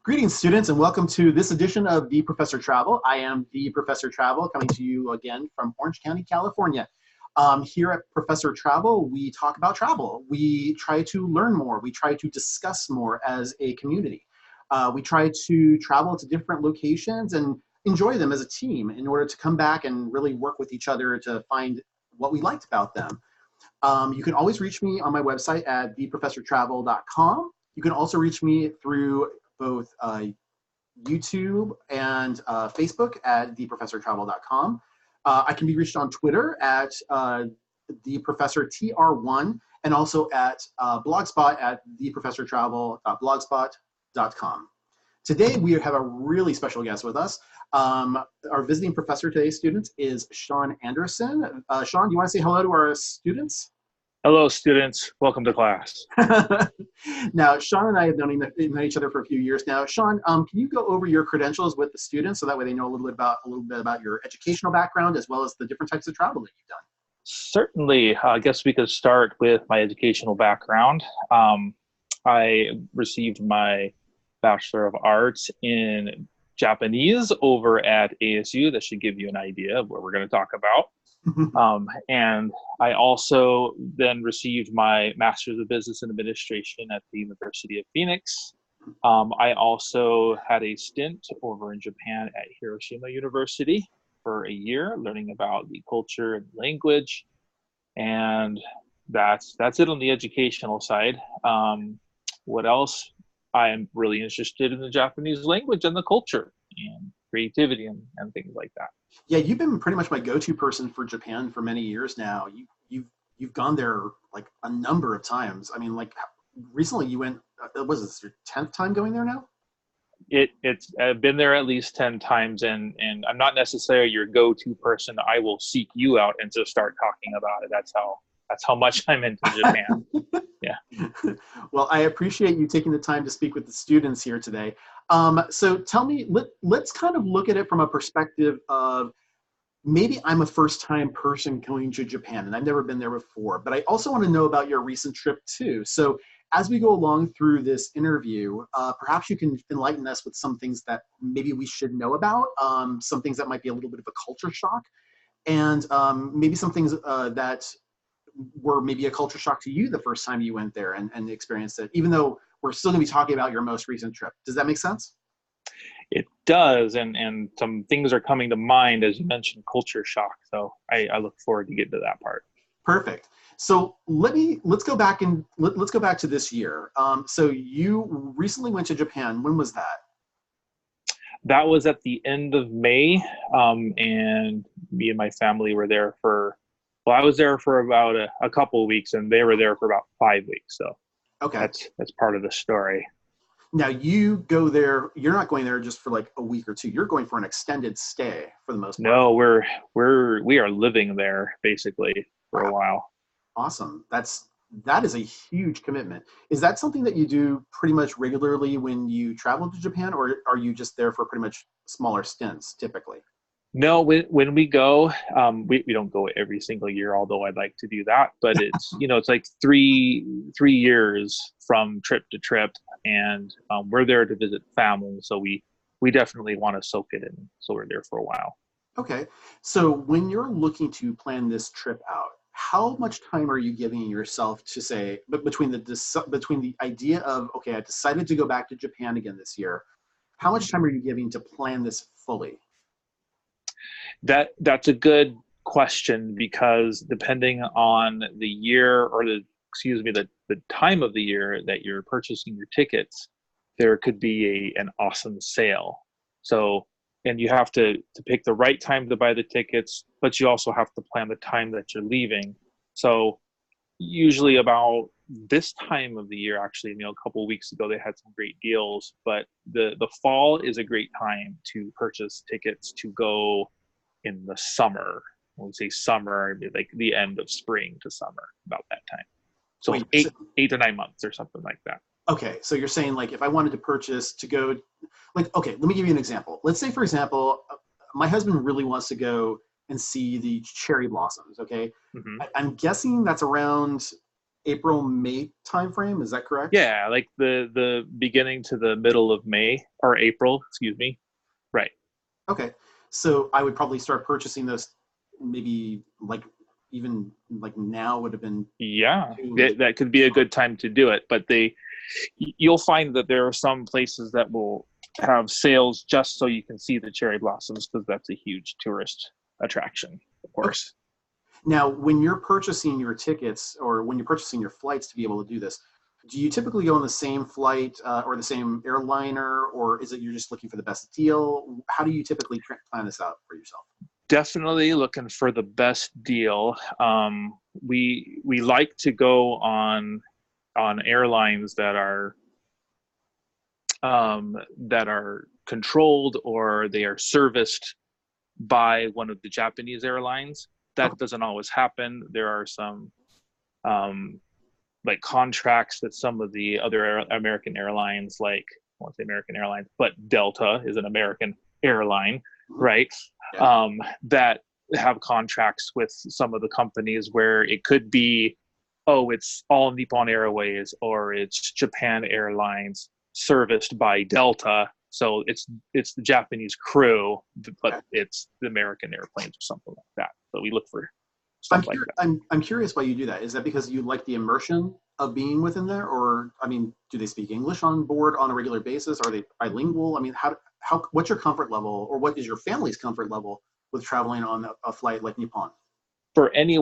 Greetings, students, and welcome to this edition of The Professor Travel. I am The Professor Travel, coming to you again from Orange County, California. Here at Professor Travel, we talk about travel. We try to learn more. We try to discuss more as a community. We try to travel to different locations and enjoy them as a team in order to come back and really work with each other to find what we liked about them. You can always reach me on my website at theprofessortravel.com. You can also reach me through both YouTube and Facebook at theprofessortravel.com. I can be reached on Twitter at theprofessortr1 and also at Blogspot at theprofessortravel.blogspot.com. Today we have a really special guest with us. Our visiting professor today, students, is Shawn Anderson. Shawn, do you want to say hello to our students? Hello, students. Welcome to class. Now, Shawn and I have known each other for a few years now. Shawn, can you go over your credentials with the students so that way they know a little bit about your educational background as well as the different types of travel that you've done? Certainly. I guess we could start with my educational background. I received my Bachelor of Arts in Japanese over at ASU. That should give you an idea of what we're going to talk about. And I also then received my Master's of Business and Administration at the University of Phoenix. I also had a stint over in Japan at Hiroshima University for a year, learning about the culture and language. And that's it on the educational side. What else? I am really interested in the Japanese language and the culture and creativity and things like that. Yeah, you've been pretty much my go-to person for Japan for many years now. You've gone there like a number of times. I mean, like recently you went. Was this your 10th time going there now? I've been there at least 10 times, and I'm not necessarily your go-to person. I will seek you out and just start talking about it. That's how much I'm into Japan. Yeah. Well, I appreciate you taking the time to speak with the students here today. So tell me, let's kind of look at it from a perspective of maybe I'm a first-time person going to Japan and I've never been there before, but I also want to know about your recent trip too. So as we go along through this interview, perhaps you can enlighten us with some things that maybe we should know about, some things that might be a little bit of a culture shock, and maybe some things that were maybe a culture shock to you the first time you went there and experienced it, even though we're still going to be talking about your most recent trip. Does that make sense? It does, and some things are coming to mind as you mentioned culture shock. So I look forward to getting to that part. Perfect. So let's go back to this year. So you recently went to Japan. When was that? That was at the end of May, and me and my family were there for. Well, I was there for about a couple of weeks, and they were there for about 5 weeks. So okay, that's part of the story. Now you go there. You're not going there just for like a week or two. You're going for an extended stay for the most part. No, we are living there basically for a while. Awesome. That is a huge commitment. Is that something that you do pretty much regularly when you travel to Japan, or are you just there for pretty much smaller stints typically? No, when we go, we don't go every single year, although I'd like to do that. But it's it's like three years from trip to trip, and we're there to visit family, so we definitely want to soak it in. So we're there for a while. Okay, so when you're looking to plan this trip out, how much time are you giving yourself to say, but between the idea of okay, I decided to go back to Japan again this year, how much time are you giving to plan this fully? That's a good question, because depending on the year or the time of the year that you're purchasing your tickets, there could be an awesome sale. So, and you have to pick the right time to buy the tickets, but you also have to plan the time that you're leaving. So usually about this time of the year, actually, a couple of weeks ago, they had some great deals, but the fall is a great time to purchase tickets to go in the summer. When we say summer, it'd be like the end of spring to summer, about that time. So wait, eight to 9 months or something like that. Okay, so you're saying like if I wanted to purchase to go, like, okay, let me give you an example. Let's say, for example, my husband really wants to go and see the cherry blossoms, okay? Mm-hmm. I'm guessing that's around April, May timeframe. Is that correct? Yeah, like the beginning to the middle of May or April, excuse me. Right. Okay. So I would probably start purchasing those maybe like even like now would have been Yeah, too. that could be a good time to do it. But you'll find that there are some places that will have sales just so you can see the cherry blossoms, because that's a huge tourist attraction, of Okay. course. Now, when you're purchasing your tickets or when you're purchasing your flights to be able to do this, do you typically go on the same flight or the same airliner, or is it you're just looking for the best deal? How do you typically plan this out for yourself? Definitely looking for the best deal. We like to go on airlines that are controlled, or they are serviced by one of the Japanese airlines. That Okay. doesn't always happen. There are some like contracts that some of the other American airlines, like I won't say American Airlines, but Delta is an American airline, Mhm. right? Yeah. That have contracts with some of the companies where it could be, oh, it's all Nippon Airways or it's Japan Airlines serviced by Delta. So it's the Japanese crew, but Okay. it's the American airplanes or something like that. So we look for I'm, stuff like that. I'm curious why you do that. Is that because you like the immersion of being within there, or I mean, do they speak English on board on a regular basis? Are they bilingual? I mean, what's your comfort level, or what is your family's comfort level with traveling on a flight like Nippon? For any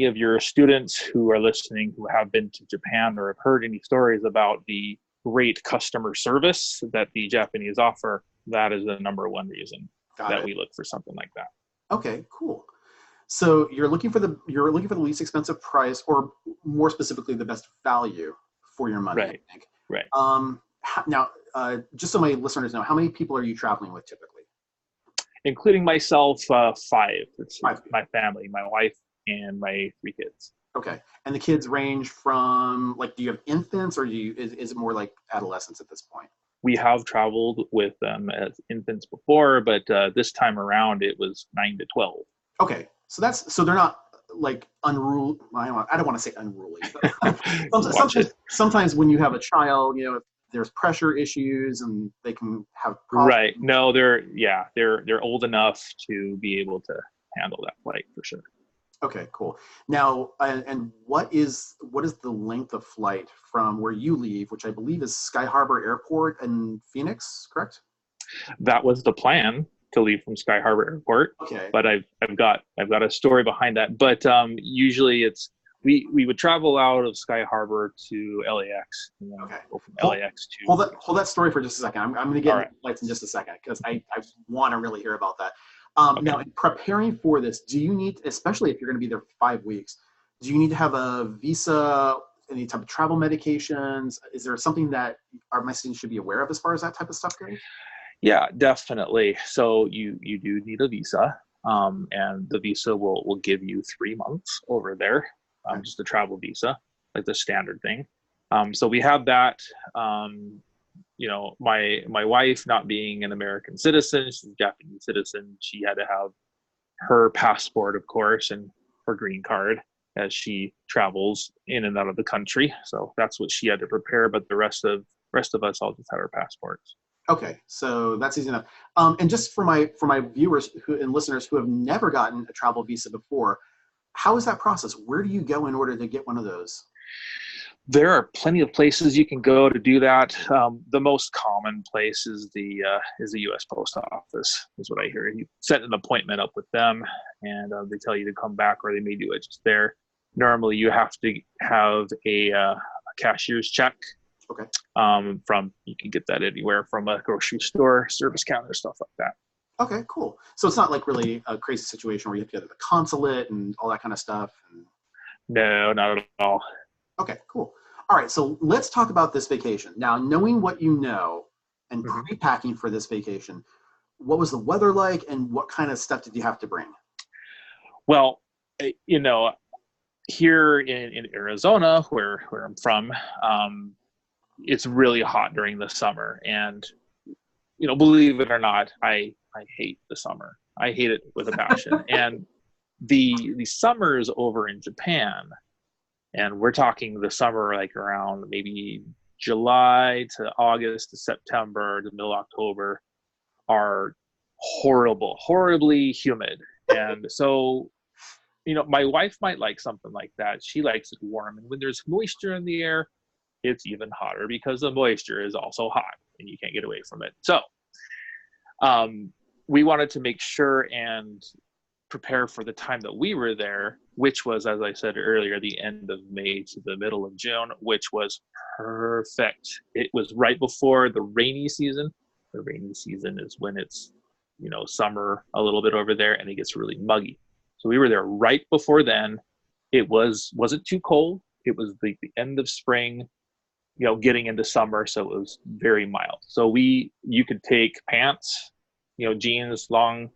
of your students who are listening who have been to Japan or have heard any stories about the great customer service that the Japanese offer, that is the number one reason Got that it. we look for something like that. Okay, cool. So you're looking for the least expensive price, or more specifically, the best value for your money, I Right, think. right. Now, just so my listeners know, how many people are you traveling with typically? Including myself, five. It's 5 people. my family, my wife, and my 3 kids. Okay. And the kids range from like, do you have infants, or is it more like adolescents at this point? We have traveled with them as infants before, but this time around it was 9 to 12. Okay. So they're not like unruly. I don't want to say unruly. Watch it. Sometimes when you have a child, if there's pressure issues and they can have problems. Right. No, they're old enough to be able to handle that flight for sure. Okay, cool. Now, and what is the length of flight from where you leave, which I believe is Sky Harbor Airport in Phoenix, correct? That was the plan, to leave from Sky Harbor Airport, Okay. but I've got a story behind that. But usually it's we would travel out of Sky Harbor to LAX, and then Okay. go from Hold, LAX to hold that story for just a second. I'm going to get all into right. flights in just a second because I want to really hear about that. Okay. Now, in preparing for this, do you need, especially if you're going to be there for 5 weeks, do you need to have a visa, any type of travel medications? Is there something that my students should be aware of as far as that type of stuff goes? Yeah, definitely. So you do need a visa, and the visa will give you 3 months over there, Okay. just a travel visa, like the standard thing. So we have that. My wife, not being an American citizen, she's a Japanese citizen. She had to have her passport, of course, and her green card as she travels in and out of the country. So that's what she had to prepare. But the rest of us all just have our passports. Okay, so that's easy enough. And just for my viewers and listeners who have never gotten a travel visa before, how is that process? Where do you go in order to get one of those? There are plenty of places you can go to do that. The most common place is the U.S. Post Office, is what I hear. You set an appointment up with them, and they tell you to come back, or they may do it just there. Normally, you have to have a cashier's check. Okay. You can get that anywhere from a grocery store, service counter, stuff like that. Okay, cool. So it's not like really a crazy situation where you have to go to the consulate and all that kind of stuff. No, not at all. Okay, cool. All right, so let's talk about this vacation. Now, knowing what you know and pre-packing for this vacation, what was the weather like and what kind of stuff did you have to bring? Well, here in Arizona, where I'm from, it's really hot during the summer. And, believe it or not, I hate the summer. I hate it with a passion. And the summers over in Japan And we're talking the summer, like around maybe July to August to September to middle October, are horribly humid. And so, my wife might like something like that. She likes it warm. And when there's moisture in the air, it's even hotter because the moisture is also hot and you can't get away from it. So we wanted to make sure and prepare for the time that we were there, which was, as I said earlier, the end of May to the middle of June, which was perfect. It was right before the rainy season. The rainy season is when it's, summer a little bit over there and it gets really muggy. So we were there right before then. It wasn't too cold. It was the end of spring, getting into summer. So it was very mild. So you could take pants, jeans, long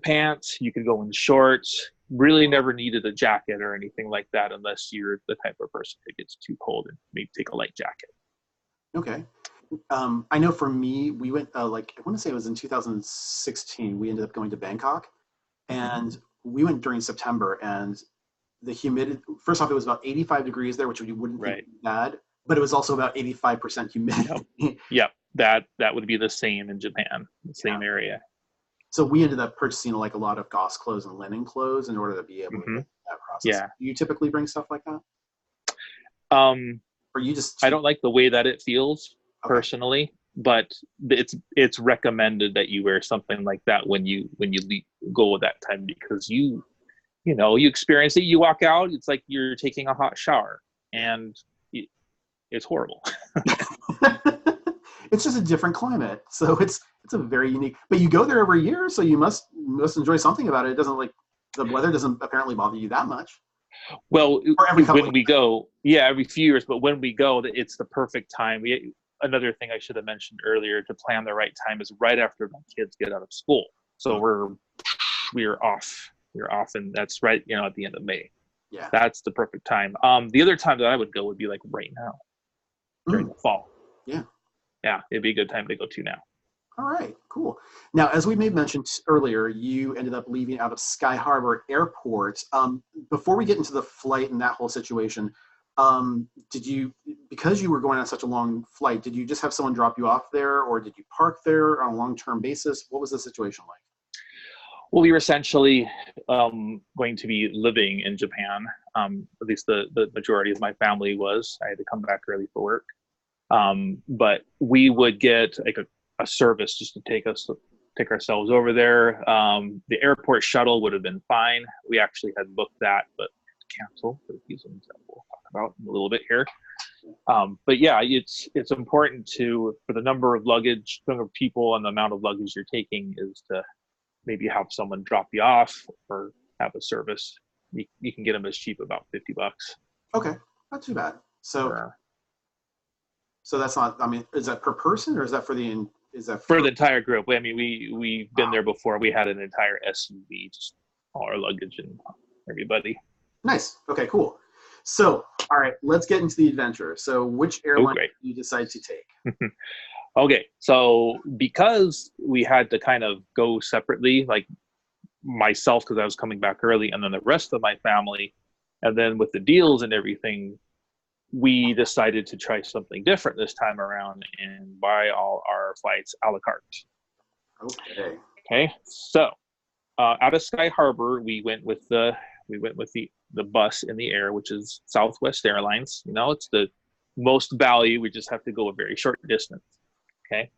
pants. You could go in shorts. Really never needed a jacket or anything like that unless you're the type of person that gets too cold and maybe take a light jacket. Okay. I know for me, we went I want to say it was in 2016. We ended up going to Bangkok, and we went during September, and the humidity. First off, it was about 85 degrees there, which you wouldn't think bad, but it was also about 85% humidity. Yep. That would be the same in Japan, the same area. So we ended up purchasing a lot of gauze clothes and linen clothes in order to be able to get that process. Yeah. Do you typically bring stuff like that? Or you just? I don't like the way that it feels personally, but it's recommended that you wear something like that when you go at that time, because you experience it. You walk out, it's like you're taking a hot shower, and it's horrible. It's just a different climate, so it's a very unique. But you go there every year, so you must enjoy something about it. It doesn't the weather doesn't apparently bother you that much. Well, when we go, every few years. But when we go, it's the perfect time. Another thing I should have mentioned earlier to plan the right time is right after my kids get out of school. So we're off. We're off, and that's right. At the end of May. Yeah, that's the perfect time. The other time that I would go would be like right now, during the fall. Yeah, it'd be a good time to go to now. All right, cool. Now, as we may have mentioned earlier, you ended up leaving out of Sky Harbor Airport. Before we get into the flight and that whole situation, because you were going on such a long flight, did you just have someone drop you off there, or did you park there on a long-term basis? What was the situation like? Well, we were essentially going to be living in Japan. At least the majority of my family was. I had to come back early for work. But we would get like a service just to take ourselves over there. The airport shuttle would have been fine. We actually had booked that, but canceled for reasons that we'll talk about in a little bit here. But yeah, it's important for the number of people and the amount of luggage you're taking is to maybe have someone drop you off or have a service. You can get them as cheap, about $50. Okay, not too bad. So that's not. I mean, is that per person, or is that for the? Is that for the entire group? I mean, we've been there before. We had an entire SUV, just all our luggage and everybody. Nice. Okay, cool. So, all right, let's get into the adventure. So, which airline did you decide to take? Okay, so because we had to kind of go separately, like myself, because I was coming back early, and then the rest of my family, and then with the deals and everything, we decided to try something different this time around and buy all our flights a la carte. Okay. So out of Sky Harbor, we went with the bus in the air, which is Southwest Airlines. It's the most value. We just have to go a very short distance. Okay.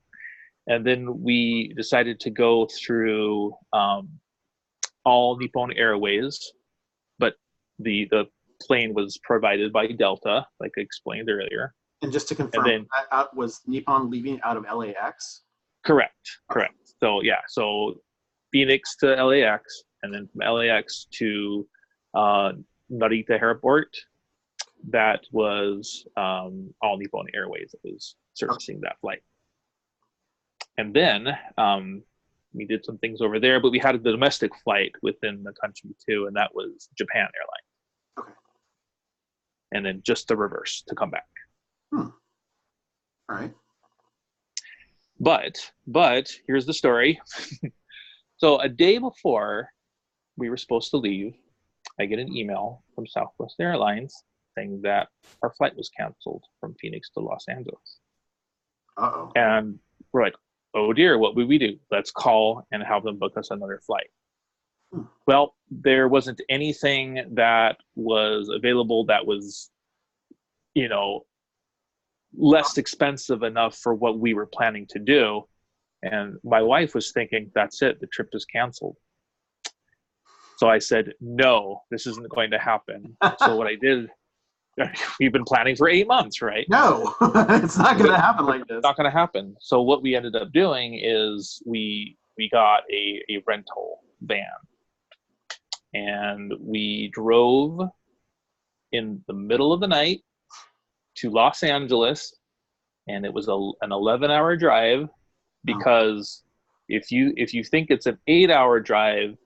And then we decided to go through all Nippon Airways, but the plane was provided by Delta, like I explained earlier. And just to confirm, that was Nippon leaving out of LAX? Correct. So Phoenix to LAX, and then from LAX to Narita Airport. That was all Nippon Airways that was servicing that flight. And then we did some things over there, but we had a domestic flight within the country too, and that was Japan Airlines. Okay. And then just the reverse to come back. All right. But here's the story. So a day before we were supposed to leave, I get an email from Southwest Airlines saying that our flight was canceled from Phoenix to Los Angeles. Uh-oh. And we're like, oh dear, what would we do? Let's call and have them book us another flight. Well, there wasn't anything that was available that was, less expensive enough for what we were planning to do. And my wife was thinking, that's it, the trip is canceled. So I said, no, this isn't going to happen. So what I did, we've been planning for 8 months, right? No, it's not going to happen like this. Not going to happen. So what we ended up doing is we got a rental van, and we drove in the middle of the night to Los Angeles, and it was an 11-hour drive, because if you think it's an 8-hour drive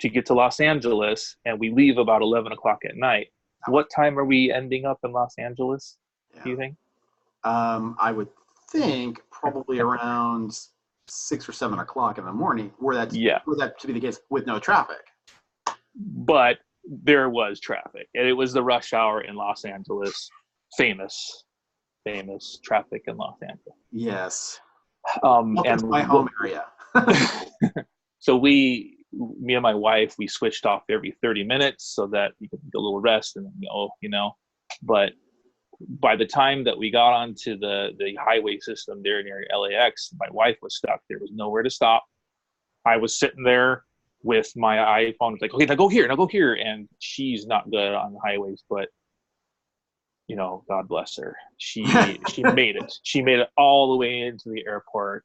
to get to Los Angeles, and we leave about 11 o'clock at night, what time are we ending up in Los Angeles, do you think? I would think probably around 6 or 7 o'clock in the morning, were that to be the case with no traffic. But there was traffic, and it was the rush hour in Los Angeles. Famous traffic in Los Angeles. Yes. And my home area. So me and my wife, we switched off every 30 minutes so that we could get a little rest and then go, but by the time that we got onto the highway system there near LAX, my wife was stuck. There was nowhere to stop. I was sitting there with my iPhone, like, okay, now go here. And she's not good on the highways, but God bless her. She made it. She made it all the way into the airport,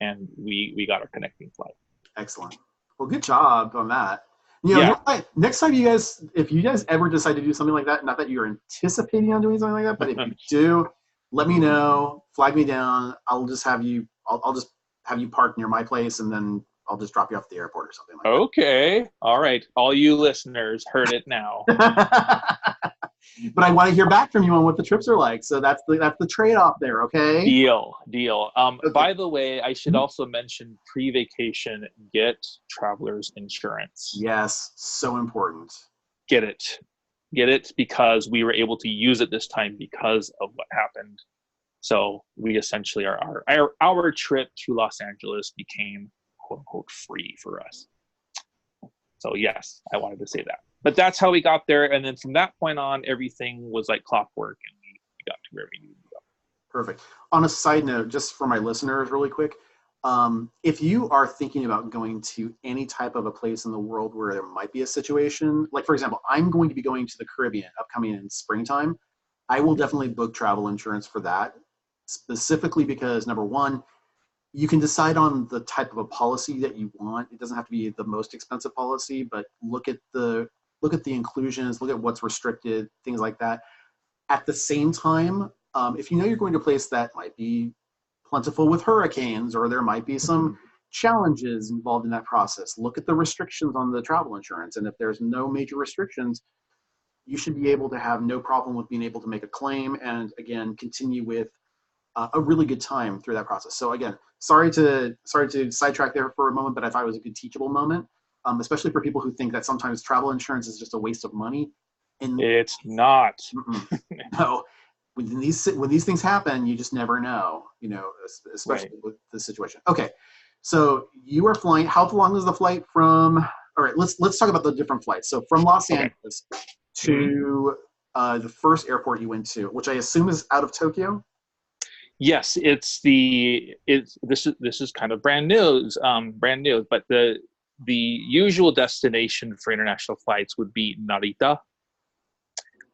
and we got our connecting flight. Excellent. Well, good job on that. Next time if you guys ever decide to do something like that, not that you're anticipating on doing something like that, but if you do, let me know, flag me down. I'll just have you park near my place, and then I'll just drop you off at the airport or something like that. Okay. All right. All you listeners heard it now. But I want to hear back from you on what the trips are like. So that's the trade-off there, okay? Deal. Okay. By the way, I should also mention pre-vacation, get traveler's insurance. Yes, so important. Get it because we were able to use it this time because of what happened. So we essentially our trip to Los Angeles became quote unquote free for us. So yes, I wanted to say that. But that's how we got there, and then from that point on, everything was like clockwork, and we got to where we needed to go. Perfect. On a side note, just for my listeners really quick, if you are thinking about going to any type of a place in the world where there might be a situation, like for example, I'm going to be going to the Caribbean upcoming in springtime, I will definitely book travel insurance for that, specifically because number one, you can decide on the type of a policy that you want. It doesn't have to be the most expensive policy, but look at the inclusions, look at what's restricted, things like that. At the same time, if you know you're going to a place that might be plentiful with hurricanes, or there might be some challenges involved in that process, look at the restrictions on the travel insurance. And if there's no major restrictions, you should be able to have no problem with being able to make a claim and, again, continue with a really good time through that process. So again, sorry to sidetrack there for a moment, but I thought it was a good teachable moment, especially for people who think that sometimes travel insurance is just a waste of money. And it's not. No, when these things happen, you just never know, especially with the situation. Okay, so you are flying. How long is the flight from? All right, let's talk about the different flights. So from Los Angeles to the first airport you went to, which I assume is out of Tokyo. Yes, this is kind of brand new, but the usual destination for international flights would be Narita,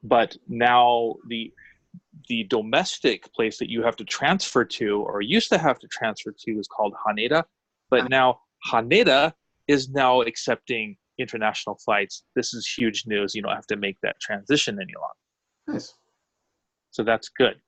but now the domestic place that you have to transfer to, or used to have to transfer to, is called Haneda, but now Haneda is now accepting international flights. This is huge news. You don't have to make that transition any longer. Nice. So that's good.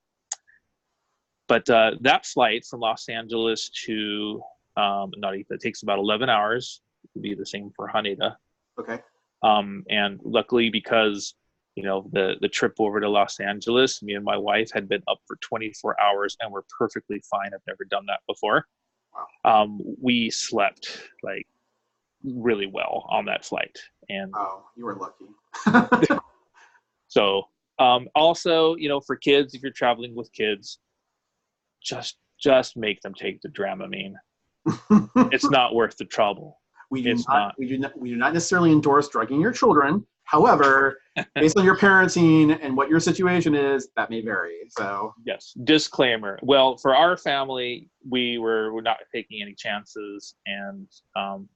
But that flight from Los Angeles to Narita takes about 11 hours. It would be the same for Haneda. Okay. And luckily, because the trip over to Los Angeles, me and my wife had been up for 24 hours and we're perfectly fine. I've never done that before. Wow. We slept like really well on that flight. And Oh, you were lucky. so also, for kids, if you're traveling with kids, just make them take the Dramamine. It's not worth the trouble. We do It's not, not. we do not necessarily endorse drugging your children. However, based on your parenting and what your situation is, that may vary. So Yes, disclaimer. Well, for our family, we're not taking any chances, and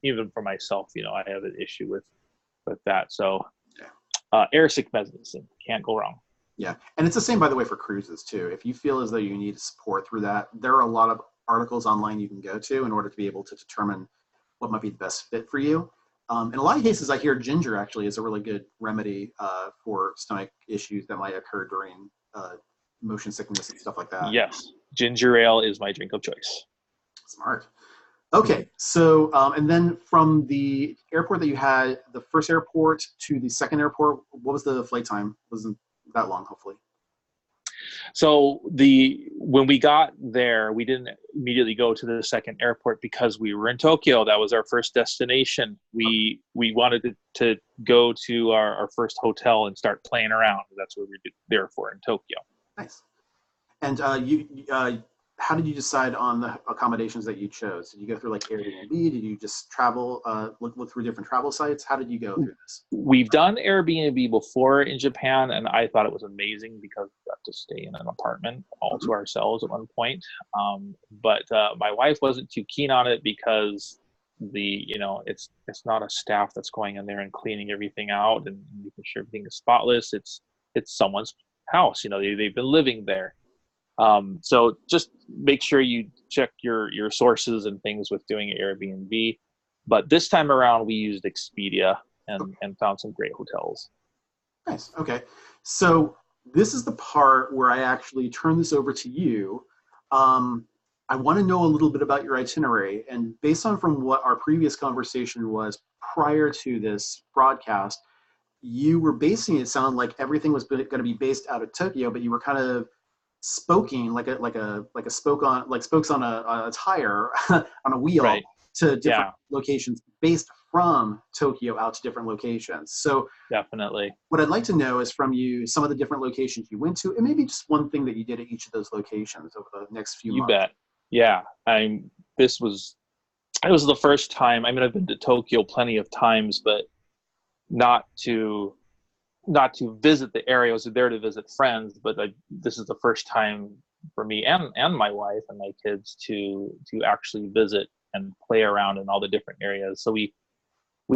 even for myself, I have an issue with that. So, airsick medicine can't go wrong. yeah, and it's the same, by the way, for cruises too. If you feel as though you need support through that, there are a lot of articles online you can go to in order to be able to determine what might be the best fit for you. In a lot of cases, I hear ginger actually is a really good remedy for stomach issues that might occur during motion sickness and stuff like that. Yes, ginger ale is my drink of choice. Smart. Okay, so and then from the airport that you had, the first airport to the second airport, what was the flight time? Wasn't that long, hopefully. So when we got there, we didn't immediately go to the second airport because we were in Tokyo. That was our first destination. We wanted to go to our first hotel and start playing around. That's what we were there for in Tokyo. Nice. And how did you decide on the accommodations that you chose? Did you go through like Airbnb? Did you just travel, look through different travel sites? How did you go through this? We've done Airbnb before in Japan, and I thought it was amazing because we got to stay in an apartment all to ourselves at one point. But my wife wasn't too keen on it because it's not a staff that's going in there and cleaning everything out and making sure everything is spotless. It's someone's house. They've been living there. So just make sure you check your sources and things with doing Airbnb. But this time around, we used Expedia and found some great hotels. Nice. Okay. So this is the part where I actually turn this over to you. I want to know a little bit about your itinerary. And based on from what our previous conversation was prior to this broadcast, you were basing it sounded like everything was going to be based out of Tokyo, but you were kind of spoking like a spokes on a tire on a wheel, right, to different locations based from Tokyo out to different locations. So definitely what I'd like to know is from you some of the different locations you went to, and maybe just one thing that you did at each of those locations over the next few months. You bet. Yeah, it was the first time. I mean, I've been to Tokyo plenty of times, but not to visit the area. I was there to visit friends, but this is the first time for me and my wife and my kids to actually visit and play around in all the different areas. So we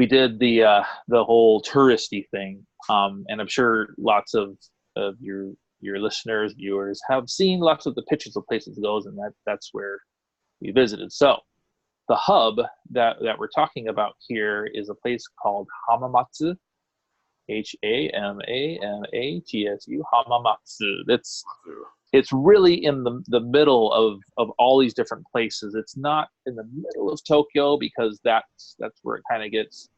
did the whole touristy thing, and I'm sure lots of your listeners, viewers have seen lots of the pictures of places it goes, and that's where we visited. So the hub that we're talking about here is a place called Hamamatsu. Hamanatsu, Hamamatsu. It's really in the middle of all these different places. It's not in the middle of Tokyo because that's where it kind of gets.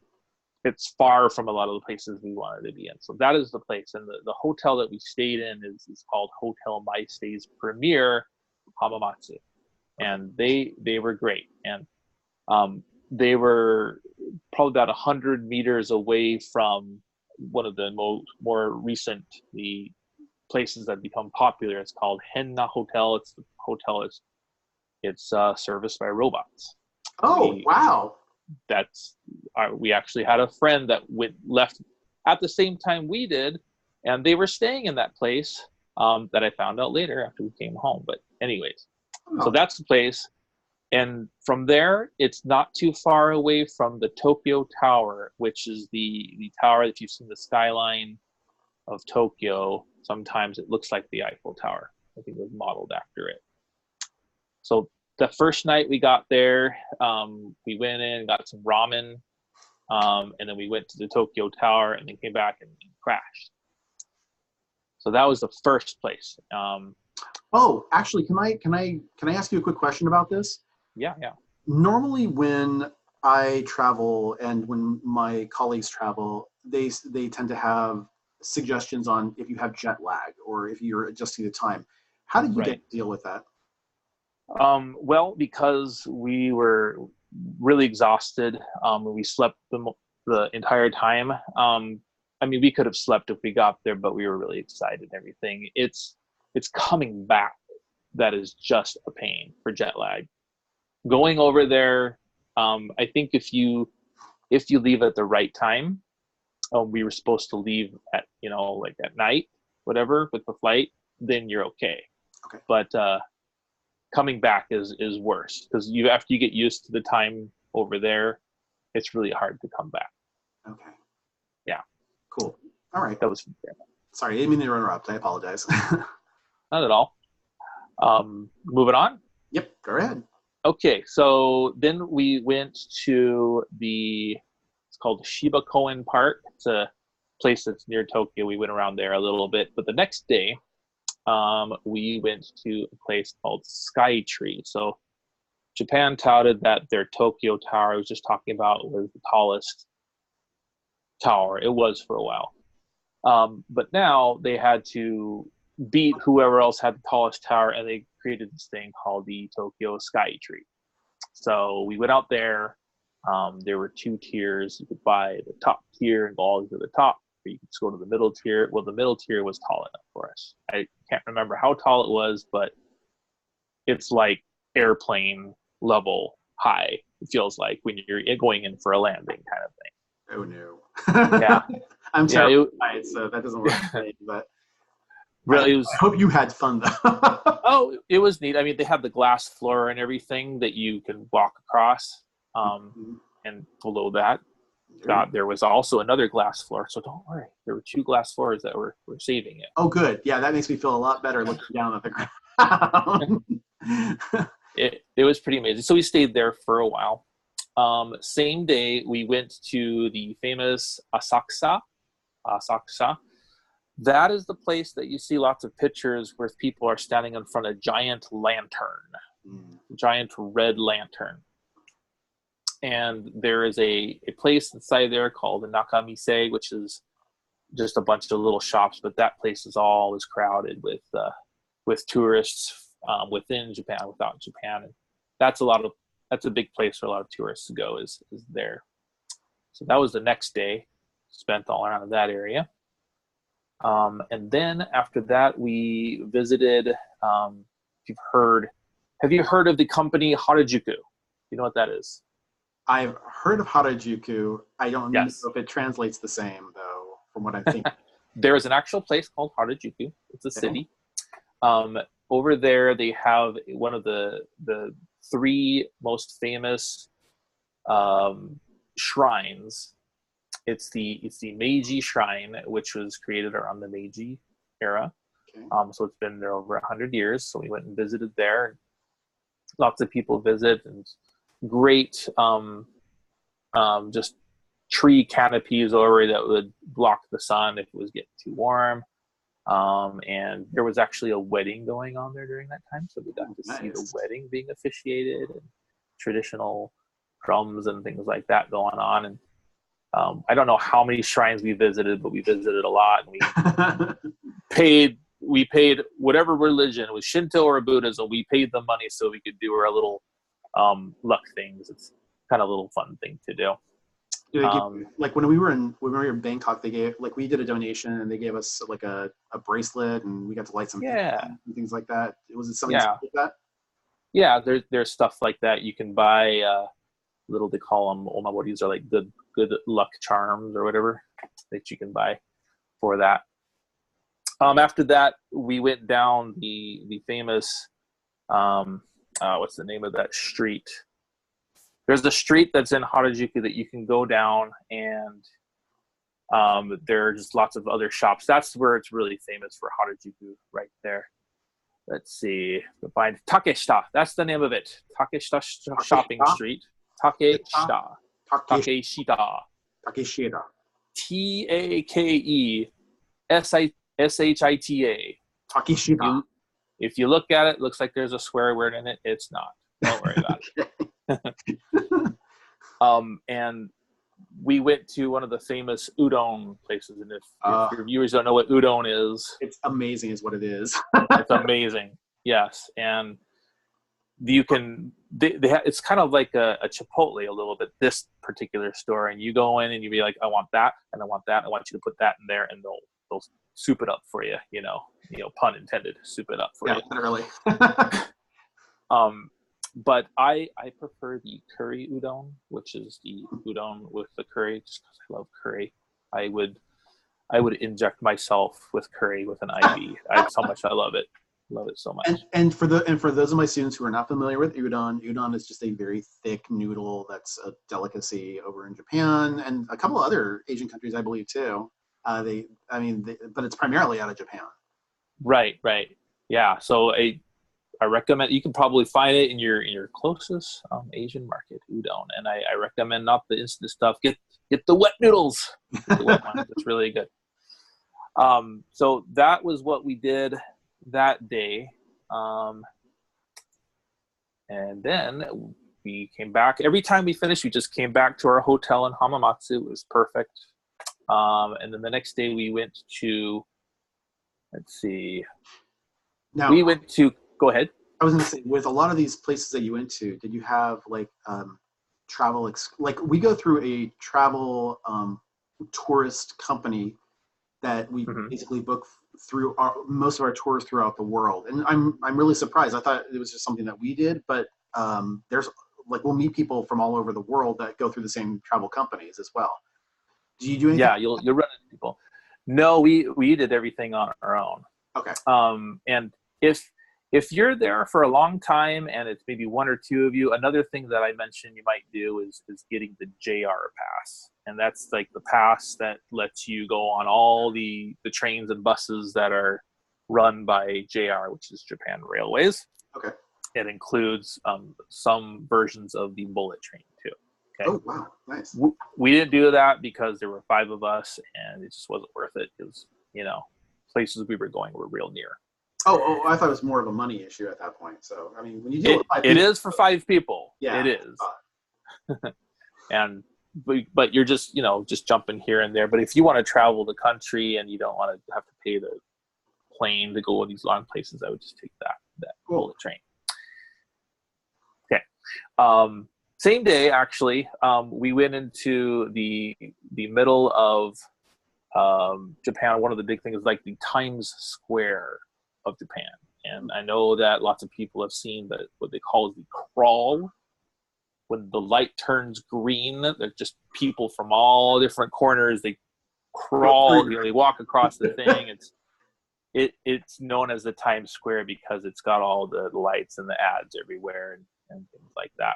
It's far from a lot of the places we wanted to be in. So that is the place, and the hotel that we stayed in is called Hotel Maestay's Premier Hamamatsu, and they were great, and they were probably about 100 meters away from one of the more recent places that become popular. It's called Henna Hotel. It's the hotel. It's serviced by robots. Oh, wow! We actually had a friend that left at the same time we did, and they were staying in that place that I found out later after we came home. But anyways, so that's the place. And from there, it's not too far away from the Tokyo Tower, which is the tower, if you've seen the skyline of Tokyo, sometimes it looks like the Eiffel Tower. I think it was modeled after it. So the first night we got there, we went in, got some ramen, and then we went to the Tokyo Tower and then came back and crashed. So that was the first place. Actually, can I ask you a quick question about this? Yeah. Normally when I travel and when my colleagues travel, they tend to have suggestions on if you have jet lag or if you're adjusting the time. How did you deal with that? Well, because we were really exhausted, we slept the entire time. I mean, we could have slept if we got there, but we were really excited and everything. It's coming back that is just a pain for jet lag. Going over there, I think if you leave at the right time, we were supposed to leave at, like at night, whatever, with the flight, then you're okay. Okay. But coming back is worse, because after you get used to the time over there, it's really hard to come back. Okay. Yeah. Cool. All right. That was sorry, I didn't mean to interrupt. I apologize. not at all. Moving on. Yep. Go ahead. Okay, so then we went to it's called Shiba Koen Park. It's a place that's near Tokyo. We went around there a little bit, but the next day, we went to a place called Sky Tree. So Japan touted that their Tokyo Tower I was just talking about was the tallest tower. It was for a while. But now they had to beat whoever else had the tallest tower, and they created this thing called the Tokyo Sky Tree. So we went out there. There were 2 tiers. You could buy the top tier and go all the way to the top, or you could just go to the middle tier. Well, the middle tier was tall enough for us. I can't remember how tall it was, but it's like airplane level high, it feels like, when you're going in for a landing kind of thing. Oh no. Yeah. I'm terrible at heights, so that doesn't work for me, but really, I hope you had fun though. Oh, it was neat. I mean, they have the glass floor and everything that you can walk across. And below that, there was also another glass floor. So don't worry, there were 2 glass floors that were saving it. Oh, good. Yeah, that makes me feel a lot better looking down at the ground. It was pretty amazing. So we stayed there for a while. Same day, we went to the famous Asakusa. That is the place that you see lots of pictures where people are standing in front of a giant lantern, giant red lantern. And there is a place inside there called the Nakamise, which is just a bunch of little shops, but that place is always crowded with tourists within Japan, without Japan. And that's a big place for a lot of tourists to go is there. So that was the next day, spent all around that area. And then after that, we visited, have you heard of the company Harajuku? You know what that is? I've heard of Harajuku. I don't know if it translates the same, though, from what I'm thinking. There is an actual place called Harajuku. It's a city. Over there, they have one of the 3 most famous shrines. It's the Meiji Shrine, which was created around the Meiji era. Okay. So it's been there over 100 years. So we went and visited there. Lots of people visit, and great just tree canopies over that would block the sun if it was getting too warm. And there was actually a wedding going on there during that time, so we got to see the wedding being officiated, and traditional drums and things like that going on. And I don't know how many shrines we visited, but we visited a lot, and we paid whatever religion, it was Shinto or Buddhism, we paid them money so we could do our little luck things. It's kind of a little fun thing to do. Like when we were in Bangkok, they gave, like, we did a donation and they gave us like a bracelet, and we got to light some and things like that. Was it something like that? Yeah, there's stuff like that. You can buy little, they call them omaboris, or like good luck charms or whatever that you can buy for that. After that, we went down the famous what's the name of that street? There's a street that's in Harajuku that you can go down, and there are just lots of other shops. That's where it's really famous for Harajuku, right there. Let's see. Find Takeshita. That's the name of it. Takeshita Shopping Street. Takeshita. Takeshita. Takeshita. Takeshita. Takeshita. If you look at it, it looks like there's a swear word in it. It's not. Don't worry about it. And we went to one of the famous udon places. And if your viewers don't know what udon is, it's amazing is what it is. It's amazing. Yes. And you can it's kind of like a Chipotle a little bit, this particular store, and you go in and you be like, I want that, and I want that, I want you to put that in there, and they'll soup it up for you, pun intended, soup it up for you. Literally. But I prefer the curry udon, which is the udon with the curry, just because I love curry. I would inject myself with curry with an IV. That's how much I love it. Love it so much. And for those of my students who are not familiar with udon is just a very thick noodle that's a delicacy over in Japan and a couple of other Asian countries, I believe, too. But it's primarily out of Japan. Right. Yeah. So I recommend, you can probably find it in your closest Asian market, udon, and I recommend not the instant stuff. Get the wet noodles. The wet ones. It's really good. So that was what we did that day, and then we came back. Every time we finished, we just came back to our hotel in Hamamatsu. It was perfect. And then the next day we went to, go ahead. I was going to say, with a lot of these places that you went to, did you have like travel, like we go through a travel tourist company that we basically book through most of our tours throughout the world. And I'm really surprised. I thought it was just something that we did, but there's we'll meet people from all over the world that go through the same travel companies as well. Do you do anything? Yeah, you'll run into people. No, we did everything on our own. Okay. And if you're there for a long time and it's maybe one or two of you, another thing that I mentioned you might do is getting the JR pass. And that's like the pass that lets you go on all the trains and buses that are run by JR, which is Japan Railways. Okay. It includes some versions of the bullet train too. Okay. Oh, wow. Nice. We didn't do that because there were 5 of us and it just wasn't worth it because, places we were going were real near. Oh, I thought it was more of a money issue at that point. So, I mean, when you deal with 5 people. It is for 5 people. Yeah. It is. But you're just jumping here and there. But if you want to travel the country and you don't want to have to pay the plane to go to these long places, I would just take that bullet train. Okay. Same day, actually, we went into the middle of Japan. One of the big things is like the Times Square of Japan. And I know that lots of people have seen what they call the crawl. When the light turns green, there's just people from all different corners. They crawl, they walk across the thing. It's known as the Times Square because it's got all the lights and the ads everywhere and things like that.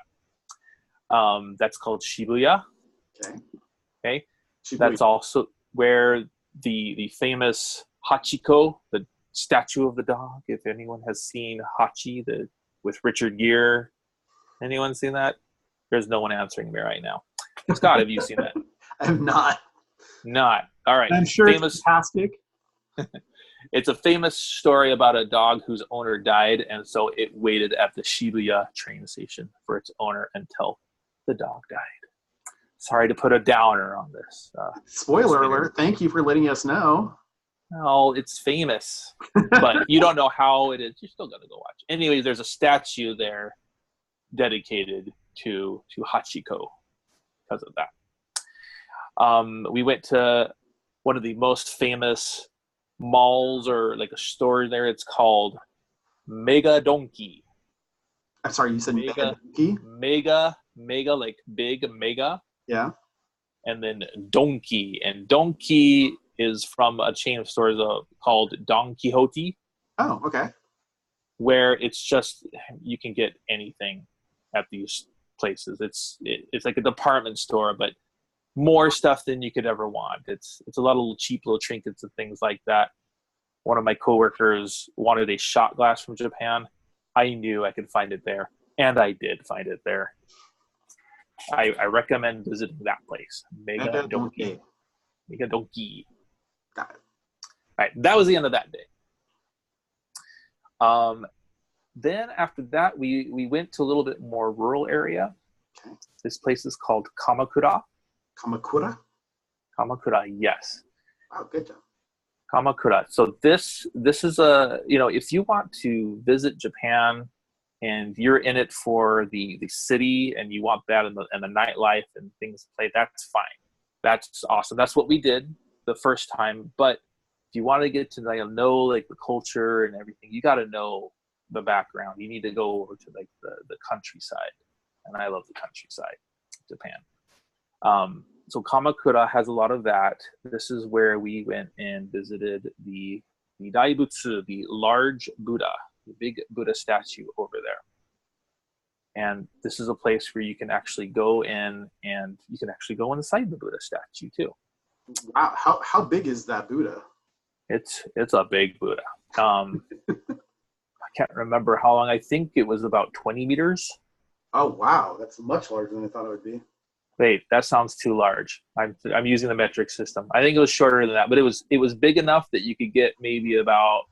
That's called Shibuya. Okay. Shibuya. That's also where the famous Hachiko, the statue of the dog. If anyone has seen Hachi, with Richard Gere, anyone seen that? There's no one answering me right now. Scott, have you seen that? I have not. Not. All right. I'm sure it's fantastic. It's a famous story about a dog whose owner died, and so it waited at the Shibuya train station for its owner until the dog died. Sorry to put a downer on this. Spoiler alert. Thank you for letting us know. No, it's famous. But you don't know how it is. You're still going to go watch. Anyways, there's a statue there dedicated to Hachiko because of that. We went to one of the most famous malls or like a store there. It's called Mega Donkey. I'm sorry, you said Mega Donkey? Mega like big mega. Yeah. And then Donkey. And Donkey is from a chain of stores called Don Quixote. Oh, okay. Where it's just, you can get anything at these places. It's like a department store, but more stuff than you could ever want. It's a lot of little cheap little trinkets and things like that. One of my coworkers wanted a shot glass from Japan. I knew I could find it there, and I did find it there. I recommend visiting that place. Mega Donkey. Mega Donkey. Got it. All right, that was the end of that day. Then after that, we went to a little bit more rural area. Okay. This place is called Kamakura. Kamakura? Kamakura, yes. Wow, good job. Kamakura. So this is if you want to visit Japan and you're in it for the city, and you want that and the nightlife and things to play, that's fine. That's awesome. That's what we did the first time. But if you want to get to know like the culture and everything, you got to know the background. You need to go over to like the countryside, and I love the countryside, Japan. So Kamakura has a lot of that. This is where we went and visited the Daibutsu, the large Buddha, the big Buddha statue over there. And this is a place where you can actually go in, and you can actually go inside the Buddha statue too. Wow, how big is that Buddha? It's a big Buddha. I can't remember how long. I think it was about 20 meters. Oh wow, that's much larger than I thought it would be. Wait, that sounds too large. I'm using the metric system. I think it was shorter than that, but it was big enough that you could get maybe about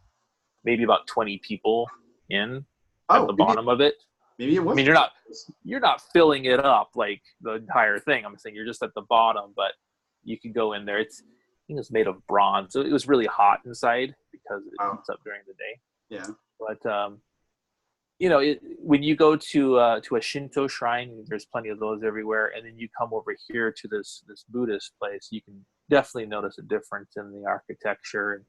20 people in at the bottom of it. Maybe it was. I mean, you're not filling it up like the entire thing. I'm saying you're just at the bottom, but you could go in there. I think it's made of bronze, so it was really hot inside because it heats up during the day. Yeah. But when you go to a Shinto shrine, there's plenty of those everywhere, and then you come over here to this Buddhist place, you can definitely notice a difference in the architecture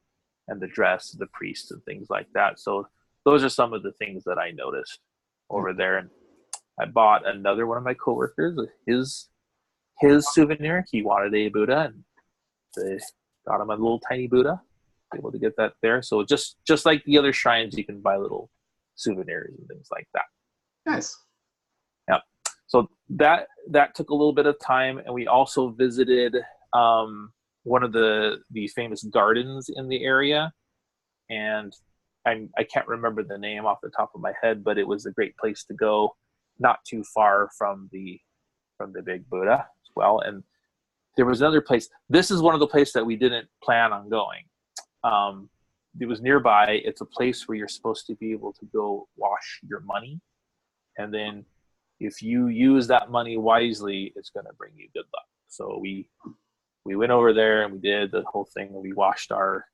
and the dress of the priests and things like that. So those are some of the things that I noticed over there. And I bought another one of my coworkers his souvenir. He wanted a Buddha, and they got him a little tiny Buddha. Able to get that there. So just like the other shrines, you can buy little souvenirs and things like that. Nice. Yeah. So that took a little bit of time, and we also visited one of the famous gardens in the area, and I can't remember the name off the top of my head, but it was a great place to go, not too far from the big Buddha as well. And there was another place. This is one of the places that we didn't plan on going. It was nearby. It's a place where you're supposed to be able to go wash your money, and then if you use that money wisely, it's going to bring you good luck. So we went over there and we did the whole thing, and we washed our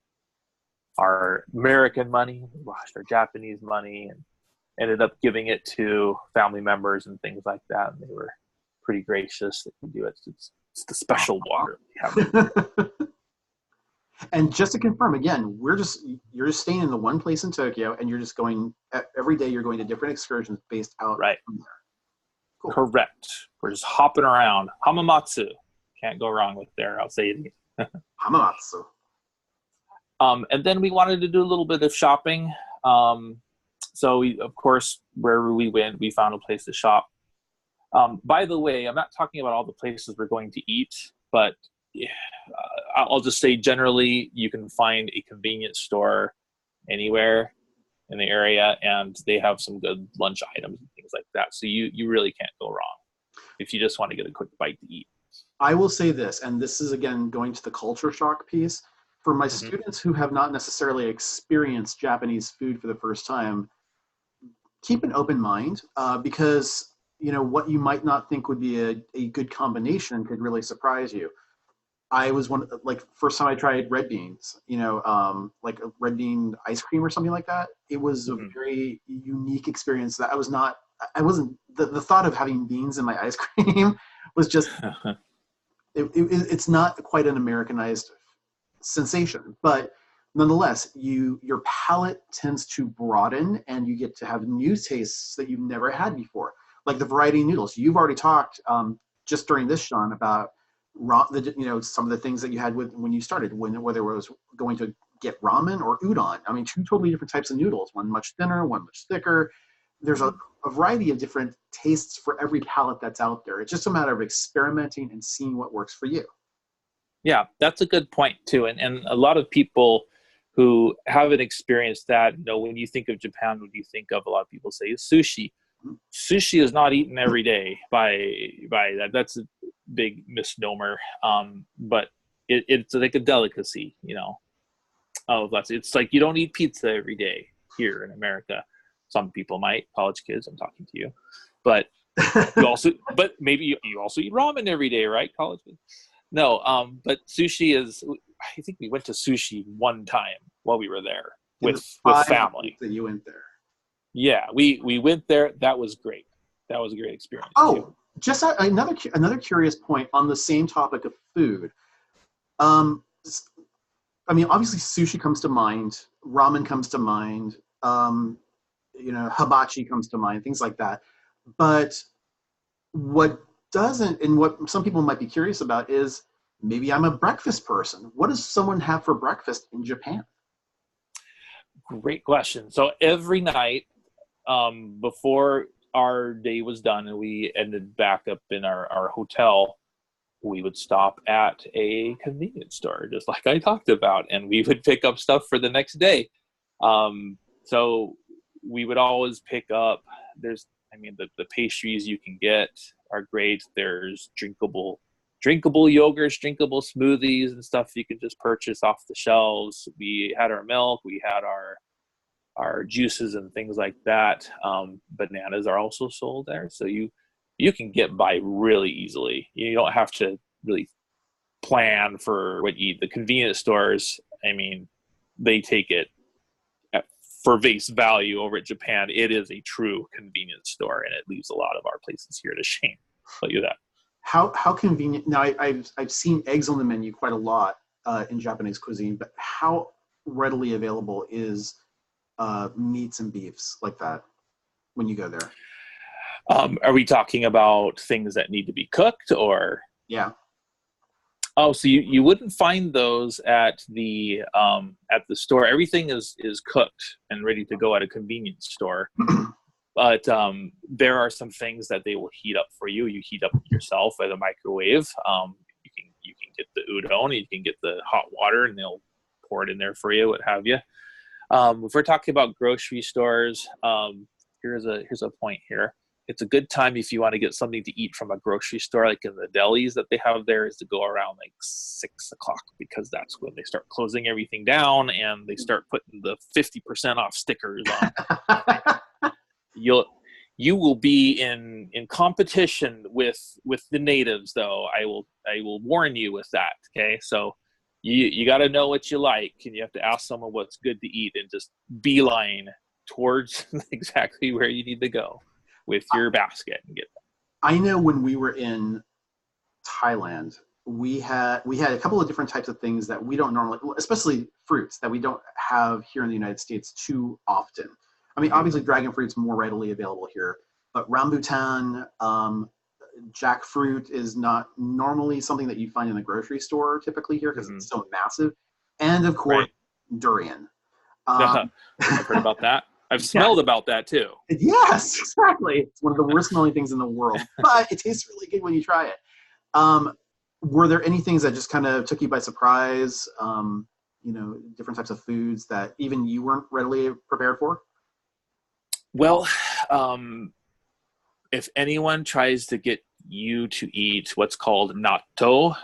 American money, we washed our Japanese money, and ended up giving it to family members and things like that, and they were pretty gracious that we do it. It's the special water we have. And just to confirm again, you're just staying in the one place in Tokyo, and you're just going every day. You're going to different excursions based out right from there. Cool. Correct. We're just hopping around. Hamamatsu, can't go wrong with there. I'll say it again. Hamamatsu. And then we wanted to do a little bit of shopping. So we, of course, wherever we went, we found a place to shop. By the way, I'm not talking about all the places we're going to eat, but I'll just say generally you can find a convenience store anywhere in the area, and they have some good lunch items and things like that. So you really can't go wrong if you just want to get a quick bite to eat. I will say this, and this is again going to the culture shock piece. For my students who have not necessarily experienced Japanese food for the first time, keep an open mind because what you might not think would be a good combination could really surprise you. I was first time I tried red beans, like a red bean ice cream or something like that. It was a very unique experience that the thought of having beans in my ice cream was just, it's not quite an Americanized sensation, but nonetheless, your palate tends to broaden, and you get to have new tastes that you've never had before, like the variety of noodles. You've already talked just during this, Shawn, about some of the things that you had when you started, whether it was going to get ramen or udon. I mean, two totally different types of noodles, one much thinner, one much thicker. There's a variety of different tastes for every palate that's out there. It's just a matter of experimenting and seeing what works for you. Yeah, that's a good point too. And a lot of people who haven't experienced that, when you think of Japan, what you think of, a lot of people say is sushi. Sushi is not eaten every day by that. That's a big misnomer. But it's like a delicacy, it's like you don't eat pizza every day here in America. Some people might, college kids, I'm talking to you, but maybe you also eat ramen every day, right? College kids. No, but sushi is, I think we went to sushi one time while we were there with family. That you went there. Yeah, we went there. That was great. That was a great experience. Oh, too. just another curious point on the same topic of food. Um, I mean, obviously sushi comes to mind, ramen comes to mind, hibachi comes to mind, things like that. But what doesn't, and what some people might be curious about is maybe I'm a breakfast person. What does someone have for breakfast in Japan? Great question. So every night, before our day was done and we ended back up in our hotel, we would stop at a convenience store, just like I talked about, and we would pick up stuff for the next day. So we would always pick up, the pastries you can get are great. There's drinkable yogurts, drinkable smoothies and stuff you can just purchase off the shelves. We had our milk, we had our juices and things like that. Bananas are also sold there. So you can get by really easily. You don't have to really plan for what you eat. The convenience stores, they take it for face value over at Japan. It is a true convenience store, and it leaves a lot of our places here to shame. I'll tell you that. How convenient. Now, I've seen eggs on the menu quite a lot in Japanese cuisine, but how readily available is meats and beefs like that when you go there? Are we talking about things that need to be cooked, or? Yeah. Oh, so you wouldn't find those at the store. Everything is cooked and ready to go at a convenience store. But there are some things that they will heat up for you. You heat up yourself at a microwave. You can get the udon, you can get the hot water, and they'll pour it in there for you, what have you. If we're talking about grocery stores, here's a point here. It's a good time if you want to get something to eat from a grocery store, like in the delis that they have there, is to go around like 6 o'clock, because that's when they start closing everything down and they start putting the 50% off stickers on. You will be in competition with the natives, though. I will warn you with that. Okay, so you got to know what you like, and you have to ask someone what's good to eat, and just beeline towards exactly where you need to go with your basket and get them. I know when we were in Thailand, we had a couple of different types of things that we don't normally, especially fruits that we don't have here in the United States too often. I mean, obviously dragon fruit's more readily available here, but rambutan, jackfruit is not normally something that you find in the grocery store typically here, because it's so massive. And of course, right. Durian. I've heard about that. I've smelled about that too. Yes, exactly. It's one of the worst smelling things in the world, but it tastes really good when you try it. Were there any things that just kind of took you by surprise? Different types of foods that even you weren't readily prepared for? Well, if anyone tries to get you to eat what's called natto,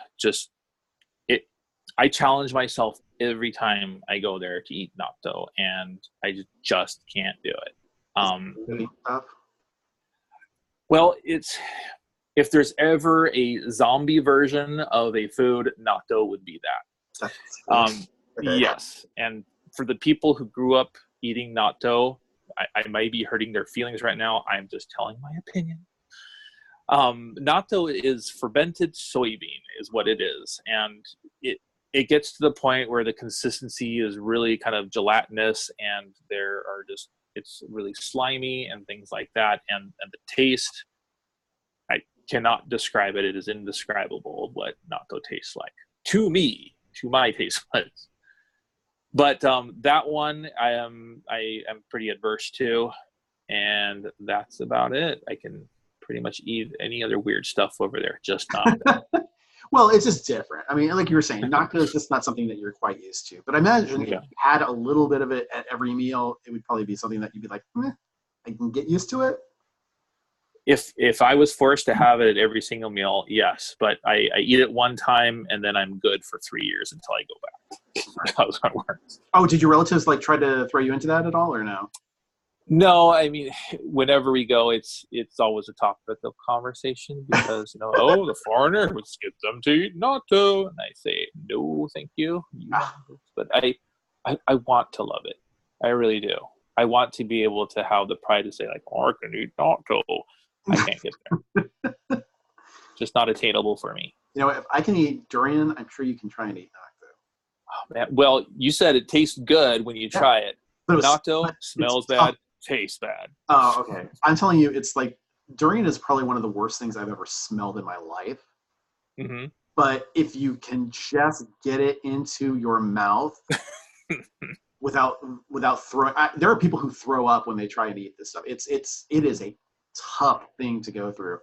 I challenge myself every time I go there to eat natto, and I just can't do it. Well, if there's ever a zombie version of a food, natto would be that. Yes, and for the people who grew up eating natto, I might be hurting their feelings right now. I'm just telling my opinion. Natto is fermented soybean, is what it is, and it gets to the point where the consistency is really kind of gelatinous, and it's really slimy and things like that, and the taste, I cannot describe it. It is indescribable what natto tastes like to me, to my taste buds. But that one I am pretty adverse to, and that's about it. I can pretty much eat any other weird stuff over there, just not that. Well, it's just different. I mean, like you were saying, natto is just not something that you're quite used to. But I imagine if you had a little bit of it at every meal, it would probably be something that you'd be like, I can get used to it. If I was forced to have it at every single meal, yes. But I eat it one time, and then I'm good for 3 years until I go back. That's how it works. Oh, did your relatives try to throw you into that at all, or no? No, I mean, whenever we go, it's always a topic of conversation, because the foreigner would skip them to eat natto, and I say no, thank you. But I want to love it. I really do. I want to be able to have the pride to say like, oh, I can eat natto. I can't get there. Just not attainable for me. You know, if I can eat durian, I'm sure you can try and eat natto. Oh, man. Well, you said it tastes good when you try it. But natto smells bad, tastes bad. Oh, okay. I'm telling you, it's like durian is probably one of the worst things I've ever smelled in my life. Mm-hmm. But if you can just get it into your mouth without throwing, there are people who throw up when they try and eat this stuff. It is a tough thing to go through.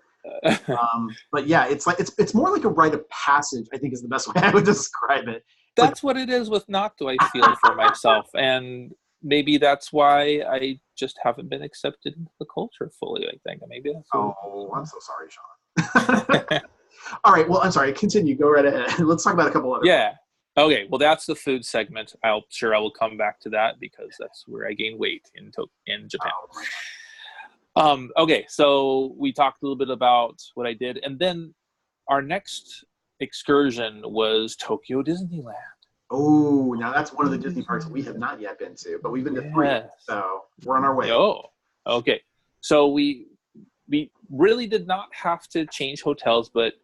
But yeah, it's like it's more like a rite of passage, I think is the best way I would describe it. That's what it is with natto, I feel, for myself. And maybe that's why I just haven't been accepted into the culture fully, I think. Maybe that's I'm so sorry, Shawn. All right, well, I'm sorry. Continue. Go right ahead. Let's talk about a couple other. Yeah. Okay, well, that's the food segment. I will come back to that because that's where I gain weight in Japan. Okay, so we talked a little bit about what I did, and then our next excursion was Tokyo Disneyland. Oh, now that's one of the Disney parks we have not yet been to, but we've been to 3, so we're on our way. Oh, okay. So we really did not have to change hotels, but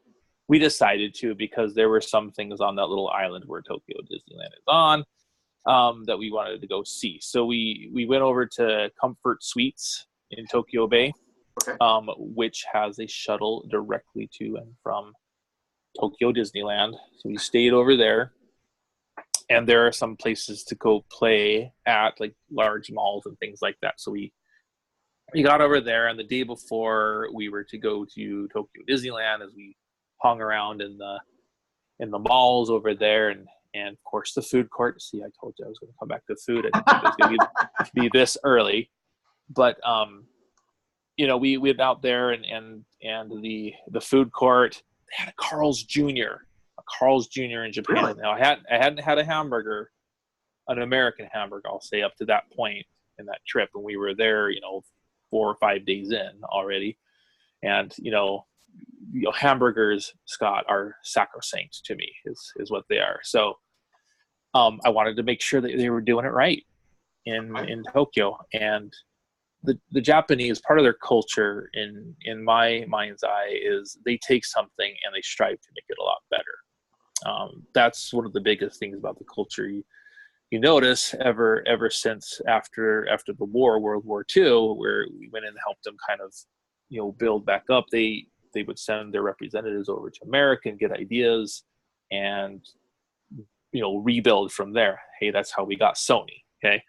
we decided to because there were some things on that little island where Tokyo Disneyland is on that we wanted to go see. So we went over to Comfort Suites in Tokyo Bay, which has a shuttle directly to and from Tokyo Disneyland. So we stayed over there. And there are some places to go play at, like large malls and things like that. So we got over there, and the day before we were to go to Tokyo Disneyland, as we hung around in the malls over there, and of course the food court. See, I told you I was going to come back to food. I didn't think it was going to be this early, but we went out there and the food court. They had a Carl's Jr. in Japan. Really? Now I hadn't had a hamburger, an American hamburger, I'll say, up to that point in that trip, and we were there 4 or 5 days in already. And hamburgers, Scott, are sacrosanct to me, is what they are. So I wanted to make sure that they were doing it right in Tokyo. And the Japanese, part of their culture in my mind's eye, is they take something and they strive to make it a lot better. That's one of the biggest things about the culture you notice ever since after the war, World War II, where we went in and helped them kind of build back up. They would send their representatives over to America and get ideas and rebuild from there. Hey, that's how we got Sony. Okay.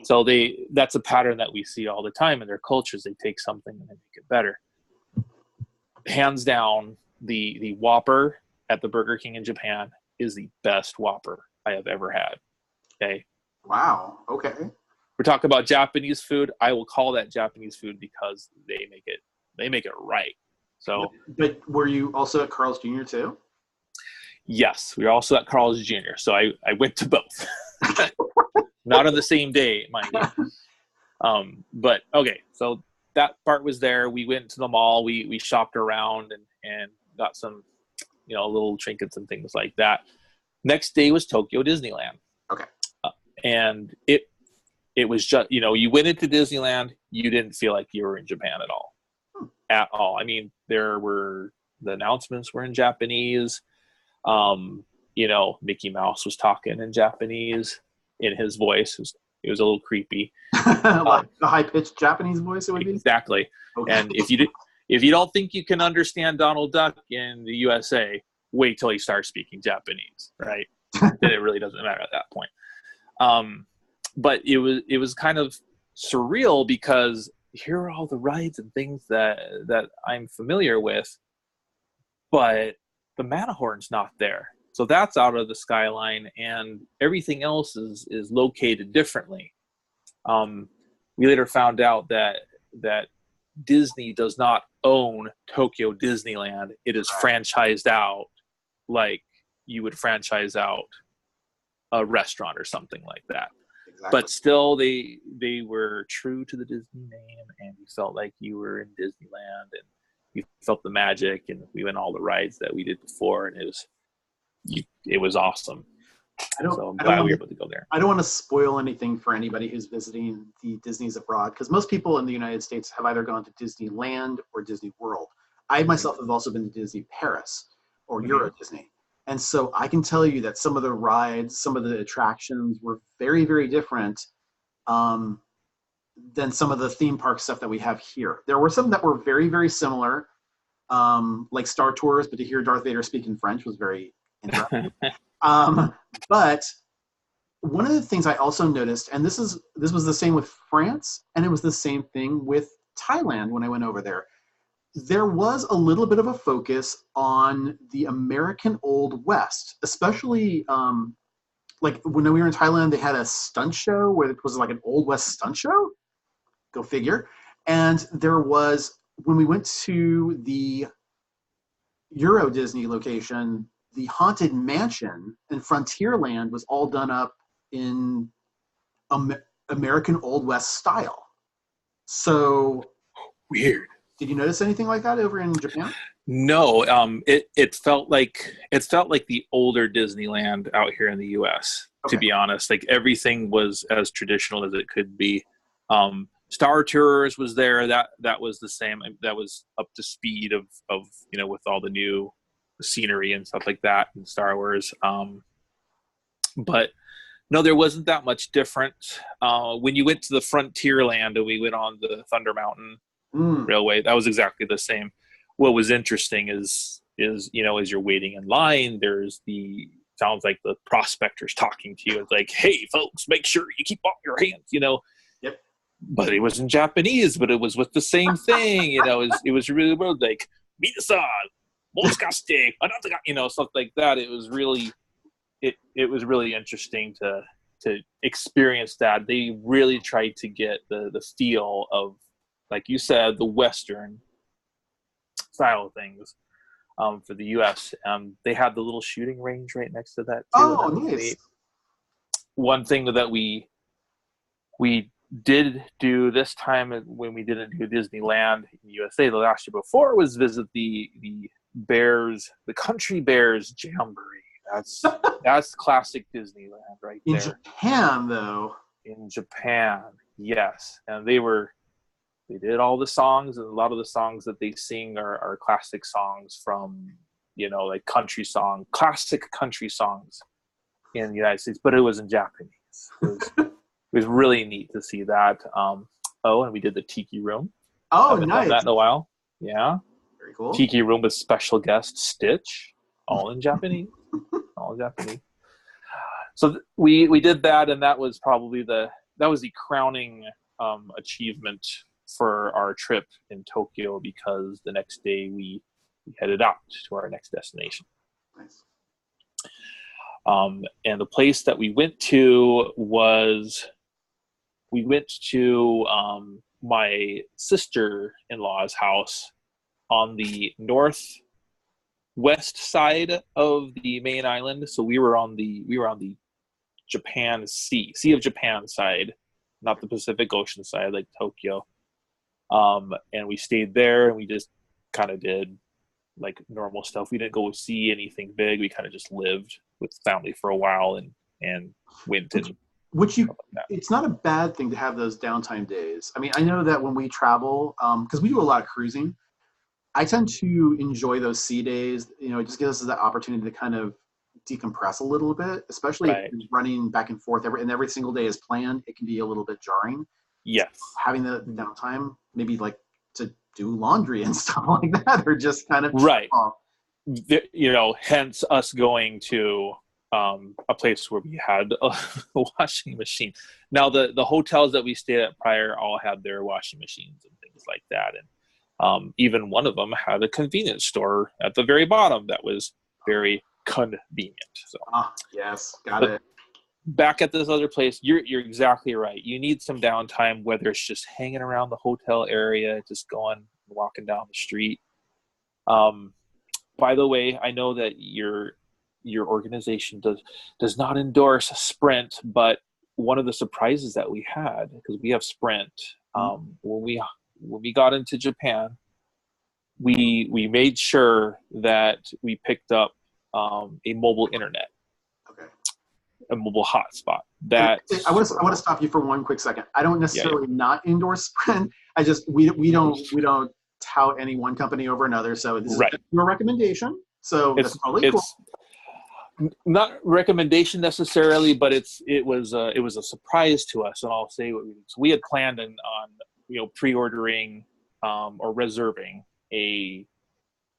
So that's a pattern that we see all the time in their cultures. They take something and they make it better. Hands down, the Whopper at the Burger King in Japan is the best Whopper I have ever had. Okay. Wow. Okay. We're talking about Japanese food. I will call that Japanese food because they make it right. So, but were you also at Carl's Jr. too? Yes, we were also at Carl's Jr. So I went to both. Not on the same day, mind you. But okay, so that part was there. We went to the mall. We shopped around and got some, little trinkets and things like that. Next day was Tokyo Disneyland. Okay. And it was just, you went into Disneyland, you didn't feel like you were in Japan at all. At all. I mean, the announcements were in Japanese. Mickey Mouse was talking in Japanese in his voice. It was a little creepy. Like the high-pitched Japanese voice it would be? Exactly. Okay. And if you don't think you can understand Donald Duck in the USA, wait till he starts speaking Japanese, right? Then it really doesn't matter at that point. But it was kind of surreal because here are all the rides and things that I'm familiar with, but the Matterhorn's not there. So that's out of the skyline, and everything else is located differently. We later found out that Disney does not own Tokyo Disneyland. It is franchised out like you would franchise out a restaurant or something like that. Exactly. But still, they were true to the Disney name, and you felt like you were in Disneyland, and you felt the magic. And we went all the rides that we did before, and it was awesome. So I'm glad we were able to go there. I don't want to spoil anything for anybody who's visiting the Disney's abroad, because most people in the United States have either gone to Disneyland or Disney World. I myself have also been to Disney Paris or Euro Disney. And so I can tell you that some of the rides, some of the attractions were very, very different than some of the theme park stuff that we have here. There were some that were very, very similar, like Star Tours, but to hear Darth Vader speak in French was very interesting. But one of the things I also noticed, and this was the same with France, and it was the same thing with Thailand when I went over there. There was a little bit of a focus on the American Old West, especially like when we were in Thailand, they had a stunt show where it was like an Old West stunt show. Go figure. And there was, when we went to the Euro Disney location, the Haunted Mansion in Frontierland was all done up in American Old West style. So weird. Did you notice anything like that over in Japan? No, it felt like the older Disneyland out here in the U.S. To be honest, like everything was as traditional as it could be. Star Tours was there. That was the same. That was up to speed of with all the new scenery and stuff like that in Star Wars. But no, there wasn't that much different. When you went to the Frontierland and we went on the Thunder Mountain Railway, that was exactly the same. What was interesting is as you're waiting in line, sounds like the prospector's talking to you. It's like, hey folks, make sure you keep off your hands, Yep. But it was in Japanese, but it was with the same thing, it was really weird, like Minasan, Moskaste, stuff like that. It was really interesting to experience that. They really tried to get the feel of, like you said, the Western style of things for the U.S. They had the little shooting range right next to that too. Oh, nice. One thing that we did do this time when we didn't do Disneyland in the USA the last year before was visit the Bears, the Country Bears Jamboree. That's classic Disneyland right there. In Japan, though. In Japan, yes. And they did all the songs, and a lot of the songs that they sing are classic songs from, like classic country songs in the United States, but it was in Japanese. It was really neat to see that. And we did the Tiki Room. Oh, haven't nice. done that in a while. Yeah. Very cool. Tiki Room with special guest Stitch, all in Japanese. All in Japanese. So we did that, and that was probably the crowning achievement for our trip in Tokyo, because the next day we headed out to our next destination. Nice. And the place that we went to was my sister-in-law's house on the northwest side of the main island. So we were on the Japan Sea of Japan side, not the Pacific Ocean side like Tokyo. And we stayed there, and we just kind of did like normal stuff. We didn't go see anything big. We kind of just lived with family for a while and went and it's not a bad thing to have those downtime days. I mean, I know that when we travel, because we do a lot of cruising, I tend to enjoy those sea days. It just gives us that opportunity to kind of decompress a little bit, especially if you're running back and forth every single day is planned. It can be a little bit jarring. Yes. Having the downtime, maybe like to do laundry and stuff like that, or just kind of right. Hence us going to a place where we had a washing machine. Now the hotels that we stayed at prior all had their washing machines and things like that, and even one of them had a convenience store at the very bottom that was very convenient. So yes, got it. Back at this other place, you're exactly right. You need some downtime, whether it's just hanging around the hotel area, just walking down the street. By the way, I know that your organization does not endorse Sprint, but one of the surprises that we had, because we have Sprint, when we got into Japan, we made sure that we picked up a mobile internet. Okay. a mobile hotspot. That I want to stop you for one quick second. I don't necessarily not endorse Sprint. I just we don't tout any one company over another. So this is your recommendation. So that's probably cool. Not recommendation necessarily, but it was a surprise to us, and I'll say what we had planned on pre-ordering or reserving a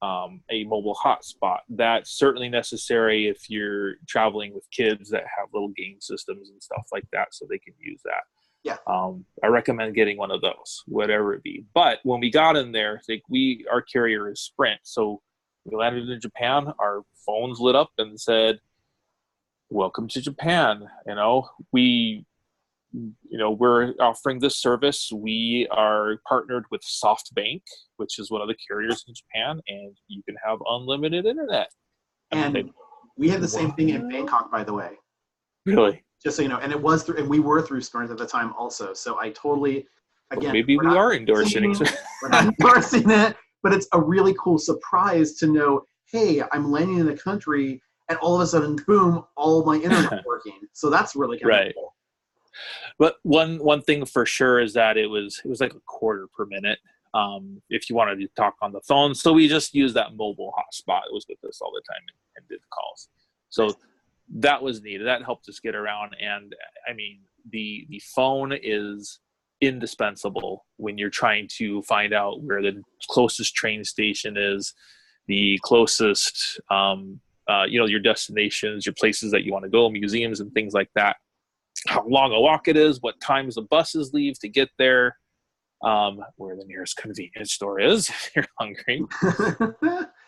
mobile hotspot. That's certainly necessary if you're traveling with kids that have little game systems and stuff like that, so they can use that. Yeah. I recommend getting one of those, whatever it be. But when we got in there, our carrier is Sprint, so we landed in Japan. Our phones lit up and said, "Welcome to Japan." We're offering this service. We are partnered with SoftBank, which is one of the carriers in Japan, and you can have unlimited internet. And we had the same thing in Bangkok, by the way. Really? Just so you know, and we were through Sprint at the time also. So I totally, again, maybe we are endorsing it. We're not endorsing it, but it's a really cool surprise to know, hey, I'm landing in a country, and all of a sudden, boom, all my internet working. So that's really kind of cool. But one thing for sure is that it was like a quarter per minute if you wanted to talk on the phone. So we just used that mobile hotspot. It was with us all the time and did calls. So that was neat. That helped us get around. And I mean, the phone is indispensable when you're trying to find out where the closest train station is, the closest, your destinations, your places that you want to go, museums and things like that. How long a walk it is, what times the buses leave to get there, where the nearest convenience store is if you're hungry.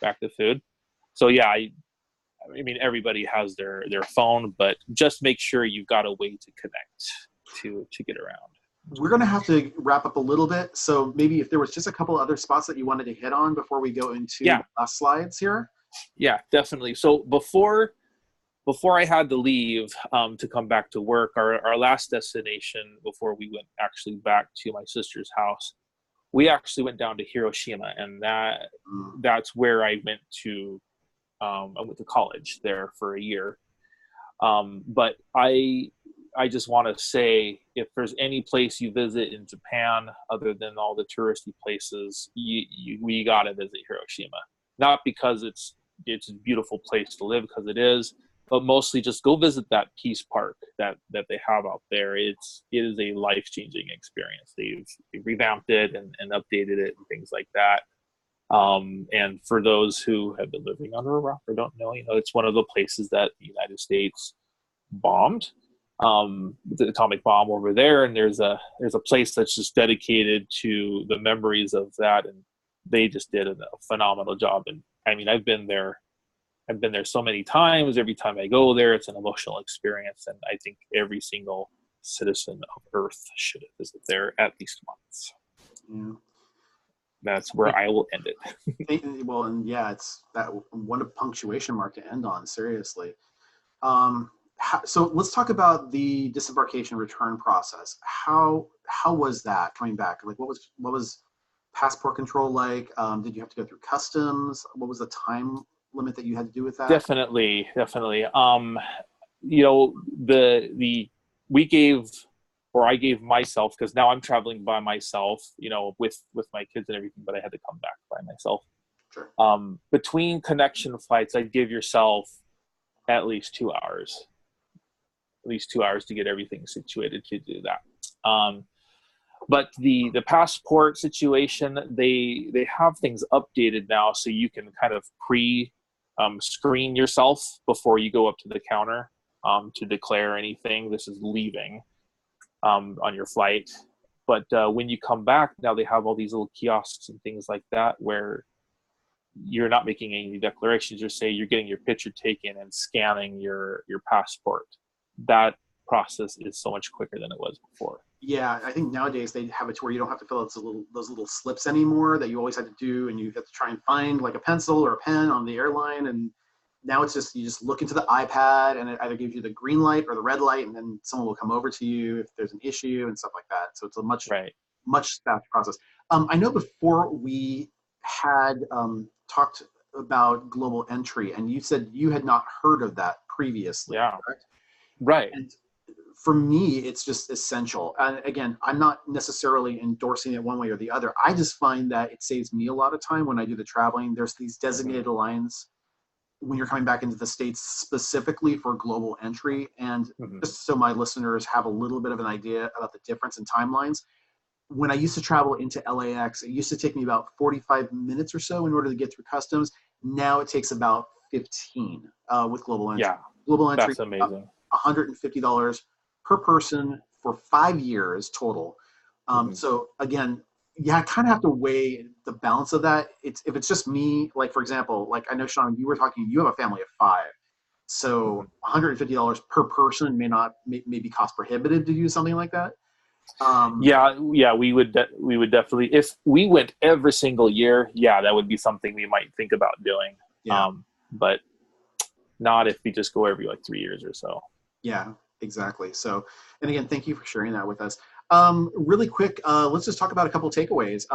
Back to food. So yeah, I mean everybody has their phone, but just make sure you've got a way to connect to get around. We're going to have to wrap up a little bit, so maybe if there was just a couple other spots that you wanted to hit on before we go into the last slides here. Yeah, definitely. So before I had to leave to come back to work, our last destination before we went actually back to my sister's house, we actually went down to Hiroshima, and that's where I went to. I went to college there for a year. But I just want to say, if there's any place you visit in Japan other than all the touristy places, we got to visit Hiroshima. Not because it's a beautiful place to live, because it is, but mostly just go visit that Peace Park that they have out there. It is a life-changing experience. They've revamped it and updated it and things like that. And for those who have been living under a rock or don't know, it's one of the places that the United States bombed, the atomic bomb over there. And there's a place that's just dedicated to the memories of that. And they just did a phenomenal job. And I mean, I've been there so many times. Every time I go there, it's an emotional experience. And I think every single citizen of Earth should visit there at least once. Yeah. That's where I will end it. Well, and yeah, it's that what a punctuation mark to end on, seriously. So let's talk about the disembarkation return process. How was that coming back? Like, what was passport control like? Did you have to go through customs? What was the time limit that you had to do with that? Definitely. I gave myself, because now I'm traveling by myself, with my kids and everything, but I had to come back by myself. Sure. Between connection flights, I'd give yourself at least 2 hours. At least 2 hours to get everything situated to do that. But the passport situation, they have things updated now, so you can kind of screen yourself before you go up to the counter to declare anything. This is leaving on your flight. But when you come back, now they have all these little kiosks and things like that where you're not making any declarations. You're getting your picture taken and scanning your passport. That process is so much quicker than it was before. Yeah, I think nowadays they have it to where you don't have to fill out those little slips anymore that you always had to do, and you have to try and find like a pencil or a pen on the airline. And now it's just, you just look into the iPad and it either gives you the green light or the red light, and then someone will come over to you if there's an issue and stuff like that. So it's a much faster process. I know before we had talked about global entry, and you said you had not heard of that previously, correct? Right. And for me, it's just essential. And again, I'm not necessarily endorsing it one way or the other. I just find that it saves me a lot of time when I do the traveling. There's these designated lines when you're coming back into the States specifically for global entry. And just so my listeners have a little bit of an idea about the difference in timelines, when I used to travel into LAX, it used to take me about 45 minutes or so in order to get through customs. Now it takes about 15 with global entry. Yeah, Global entry, that's amazing. $150 per person for 5 years total. So again, yeah, I kind of have to weigh the balance of that. If it's just me, like for example, like I know Shawn, you were talking, you have a family of 5. So $150 per person may be cost prohibitive to do something like that. Yeah, we would definitely, if we went every single year, yeah, that would be something we might think about doing. Yeah. But not if we just go every like 3 years or so. Yeah, exactly. So, and again, thank you for sharing that with us. Really quick, let's just talk about a couple takeaways.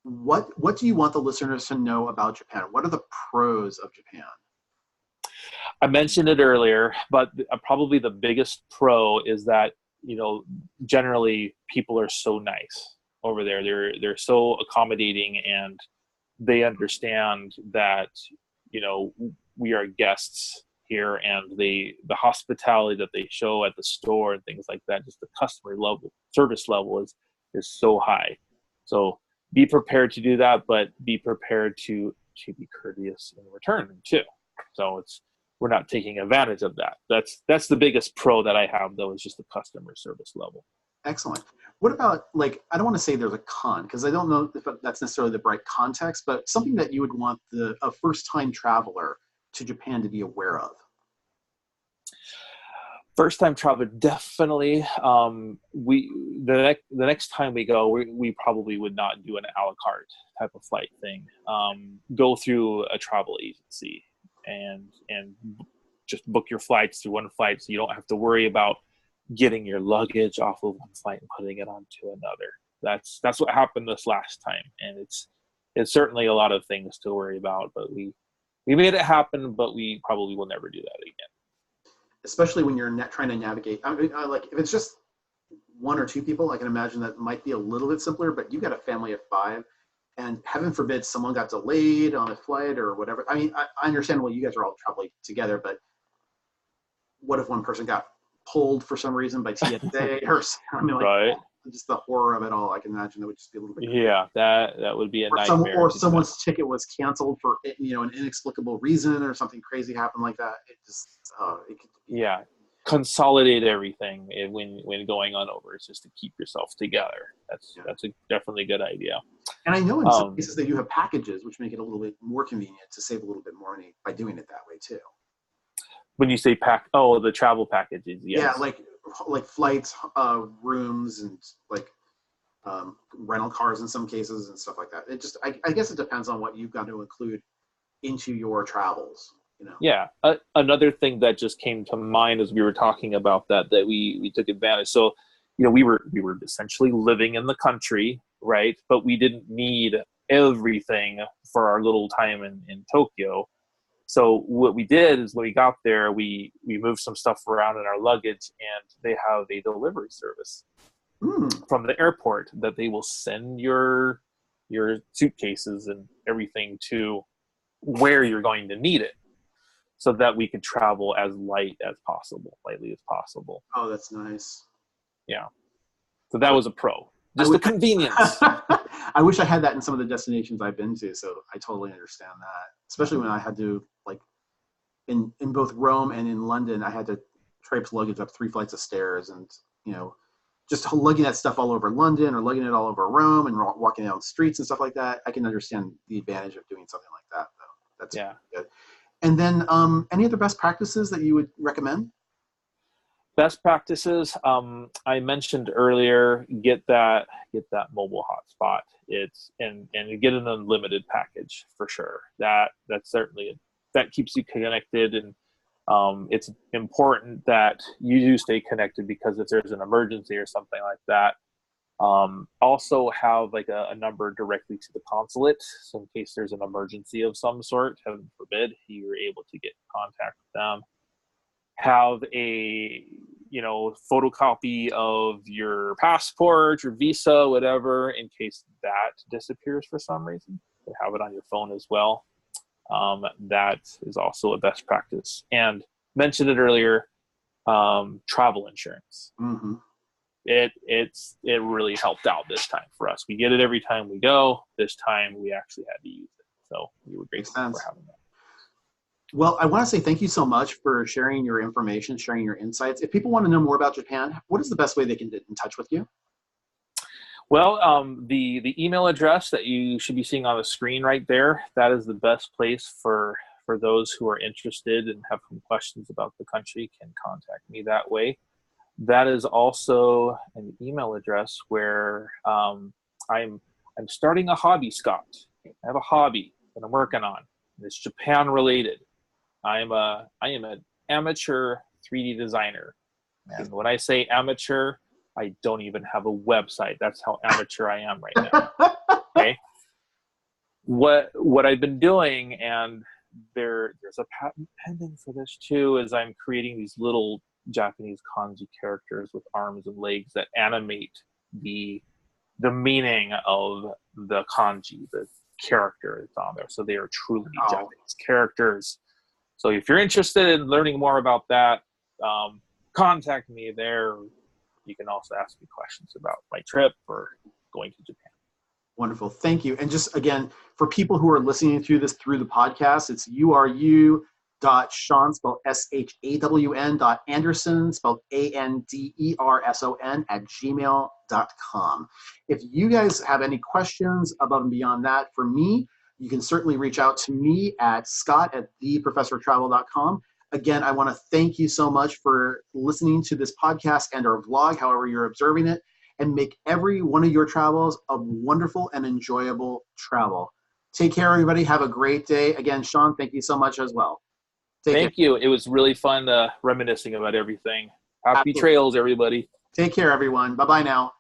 What do you want the listeners to know about Japan? What are the pros of Japan? I mentioned it earlier, but probably the biggest pro is that, generally people are so nice over there. They're so accommodating, and they understand that, we are guests here, and the hospitality that they show at the store and things like that, just the customer level, service level is so high. So be prepared to do that, but be prepared to be courteous in return too. So we're not taking advantage of that. That's the biggest pro that I have, though, is just the customer service level. Excellent. What about, like, I don't want to say there's a con, because I don't know if that's necessarily the right context, but something that you would want a first-time traveler to Japan to be aware of? First time traveler, definitely. The next time we go, we probably would not do an a la carte type of flight thing. Go through a travel agency and just book your flights through one flight, so you don't have to worry about getting your luggage off of one flight and putting it onto another. That's what happened this last time, and it's certainly a lot of things to worry about, but we made it happen, but we probably will never do that again. Especially when you're trying to navigate. I mean, like if it's just 1 or 2 people, I can imagine that might be a little bit simpler, but you got a family of 5, and heaven forbid someone got delayed on a flight or whatever. I mean, I understand, well, you guys are all traveling together, but what if one person got pulled for some reason by TSA or right. Just the horror of it all. I can imagine that would just be a little bit. Yeah, that would be a nightmare. Or someone's ticket was canceled for an inexplicable reason, or something crazy happened like that. It just it could. Yeah, consolidate everything when going on over. It's just to keep yourself together. That's definitely a good idea. And I know in some cases they do have packages, which make it a little bit more convenient to save a little bit more money by doing it that way too. When you say the travel packages, yes. Yeah, like flights, rooms, and like rental cars in some cases and stuff like that. It just, I guess it depends on what you've got to include into your travels. Yeah. Another thing that just came to mind as we were talking about that we took advantage. So, we were essentially living in the country, right? But we didn't need everything for our little time in Tokyo. So what we did is when we got there, we moved some stuff around in our luggage, and they have a delivery service from the airport that they will send your suitcases and everything to where you're going to need it, so that we could travel as lightly as possible. Oh, that's nice. Yeah. So that was a pro. Just the convenience. I wish I had that in some of the destinations I've been to, so I totally understand that. Especially when I had to, like, in both Rome and in London, I had to traipse luggage up 3 flights of stairs, and just lugging that stuff all over London or lugging it all over Rome and walking down streets and stuff like that. I can understand the advantage of doing something like that, though. That's good. And then any other best practices that you would recommend? Best practices, I mentioned earlier, get that mobile hotspot. And get an unlimited package for sure. That's certainly that keeps you connected, and it's important that you do stay connected, because if there's an emergency or something like that. Also have like a number directly to the consulate, so in case there's an emergency of some sort, heaven forbid, you're able to get in contact with them. have a, photocopy of your passport, your visa, whatever, in case that disappears for some reason. You have it on your phone as well. That is also a best practice. And mentioned it earlier, travel insurance. Mm-hmm. It really helped out this time for us. We get it every time we go. This time we actually had to use it. So we were grateful for having that. Well, I want to say thank you so much for sharing your information, sharing your insights. If people want to know more about Japan, what is the best way they can get in touch with you? Well, the email address that you should be seeing on the screen right there, that is the best place for those who are interested and have some questions about the country can contact me that way. That is also an email address where I'm starting a hobby, Scott. I have a hobby that I'm working on. It's Japan related. I am an amateur 3D designer. And when I say amateur, I don't even have a website. That's how amateur I am right now. Okay. What I've been doing, and there's a patent pending for this too, is I'm creating these little Japanese kanji characters with arms and legs that animate the meaning of the kanji, the character that's on there. So they are truly Japanese characters. So if you're interested in learning more about that, contact me there. You can also ask me questions about my trip or going to Japan. Wonderful. Thank you. And just again, for people who are listening to this through the podcast, it's uru.shawn, spelled SHAWN, Anderson, spelled ANDERSON, @gmail.com. If you guys have any questions above and beyond that for me, you can certainly reach out to me at scott@theprofessortravel.com. Again, I want to thank you so much for listening to this podcast and our vlog, however you're observing it, and make every one of your travels a wonderful and enjoyable travel. Take care, everybody. Have a great day. Again, Shawn, thank you so much as well. Thank you. It was really fun reminiscing about everything. Happy trails, everybody. Take care, everyone. Bye-bye now.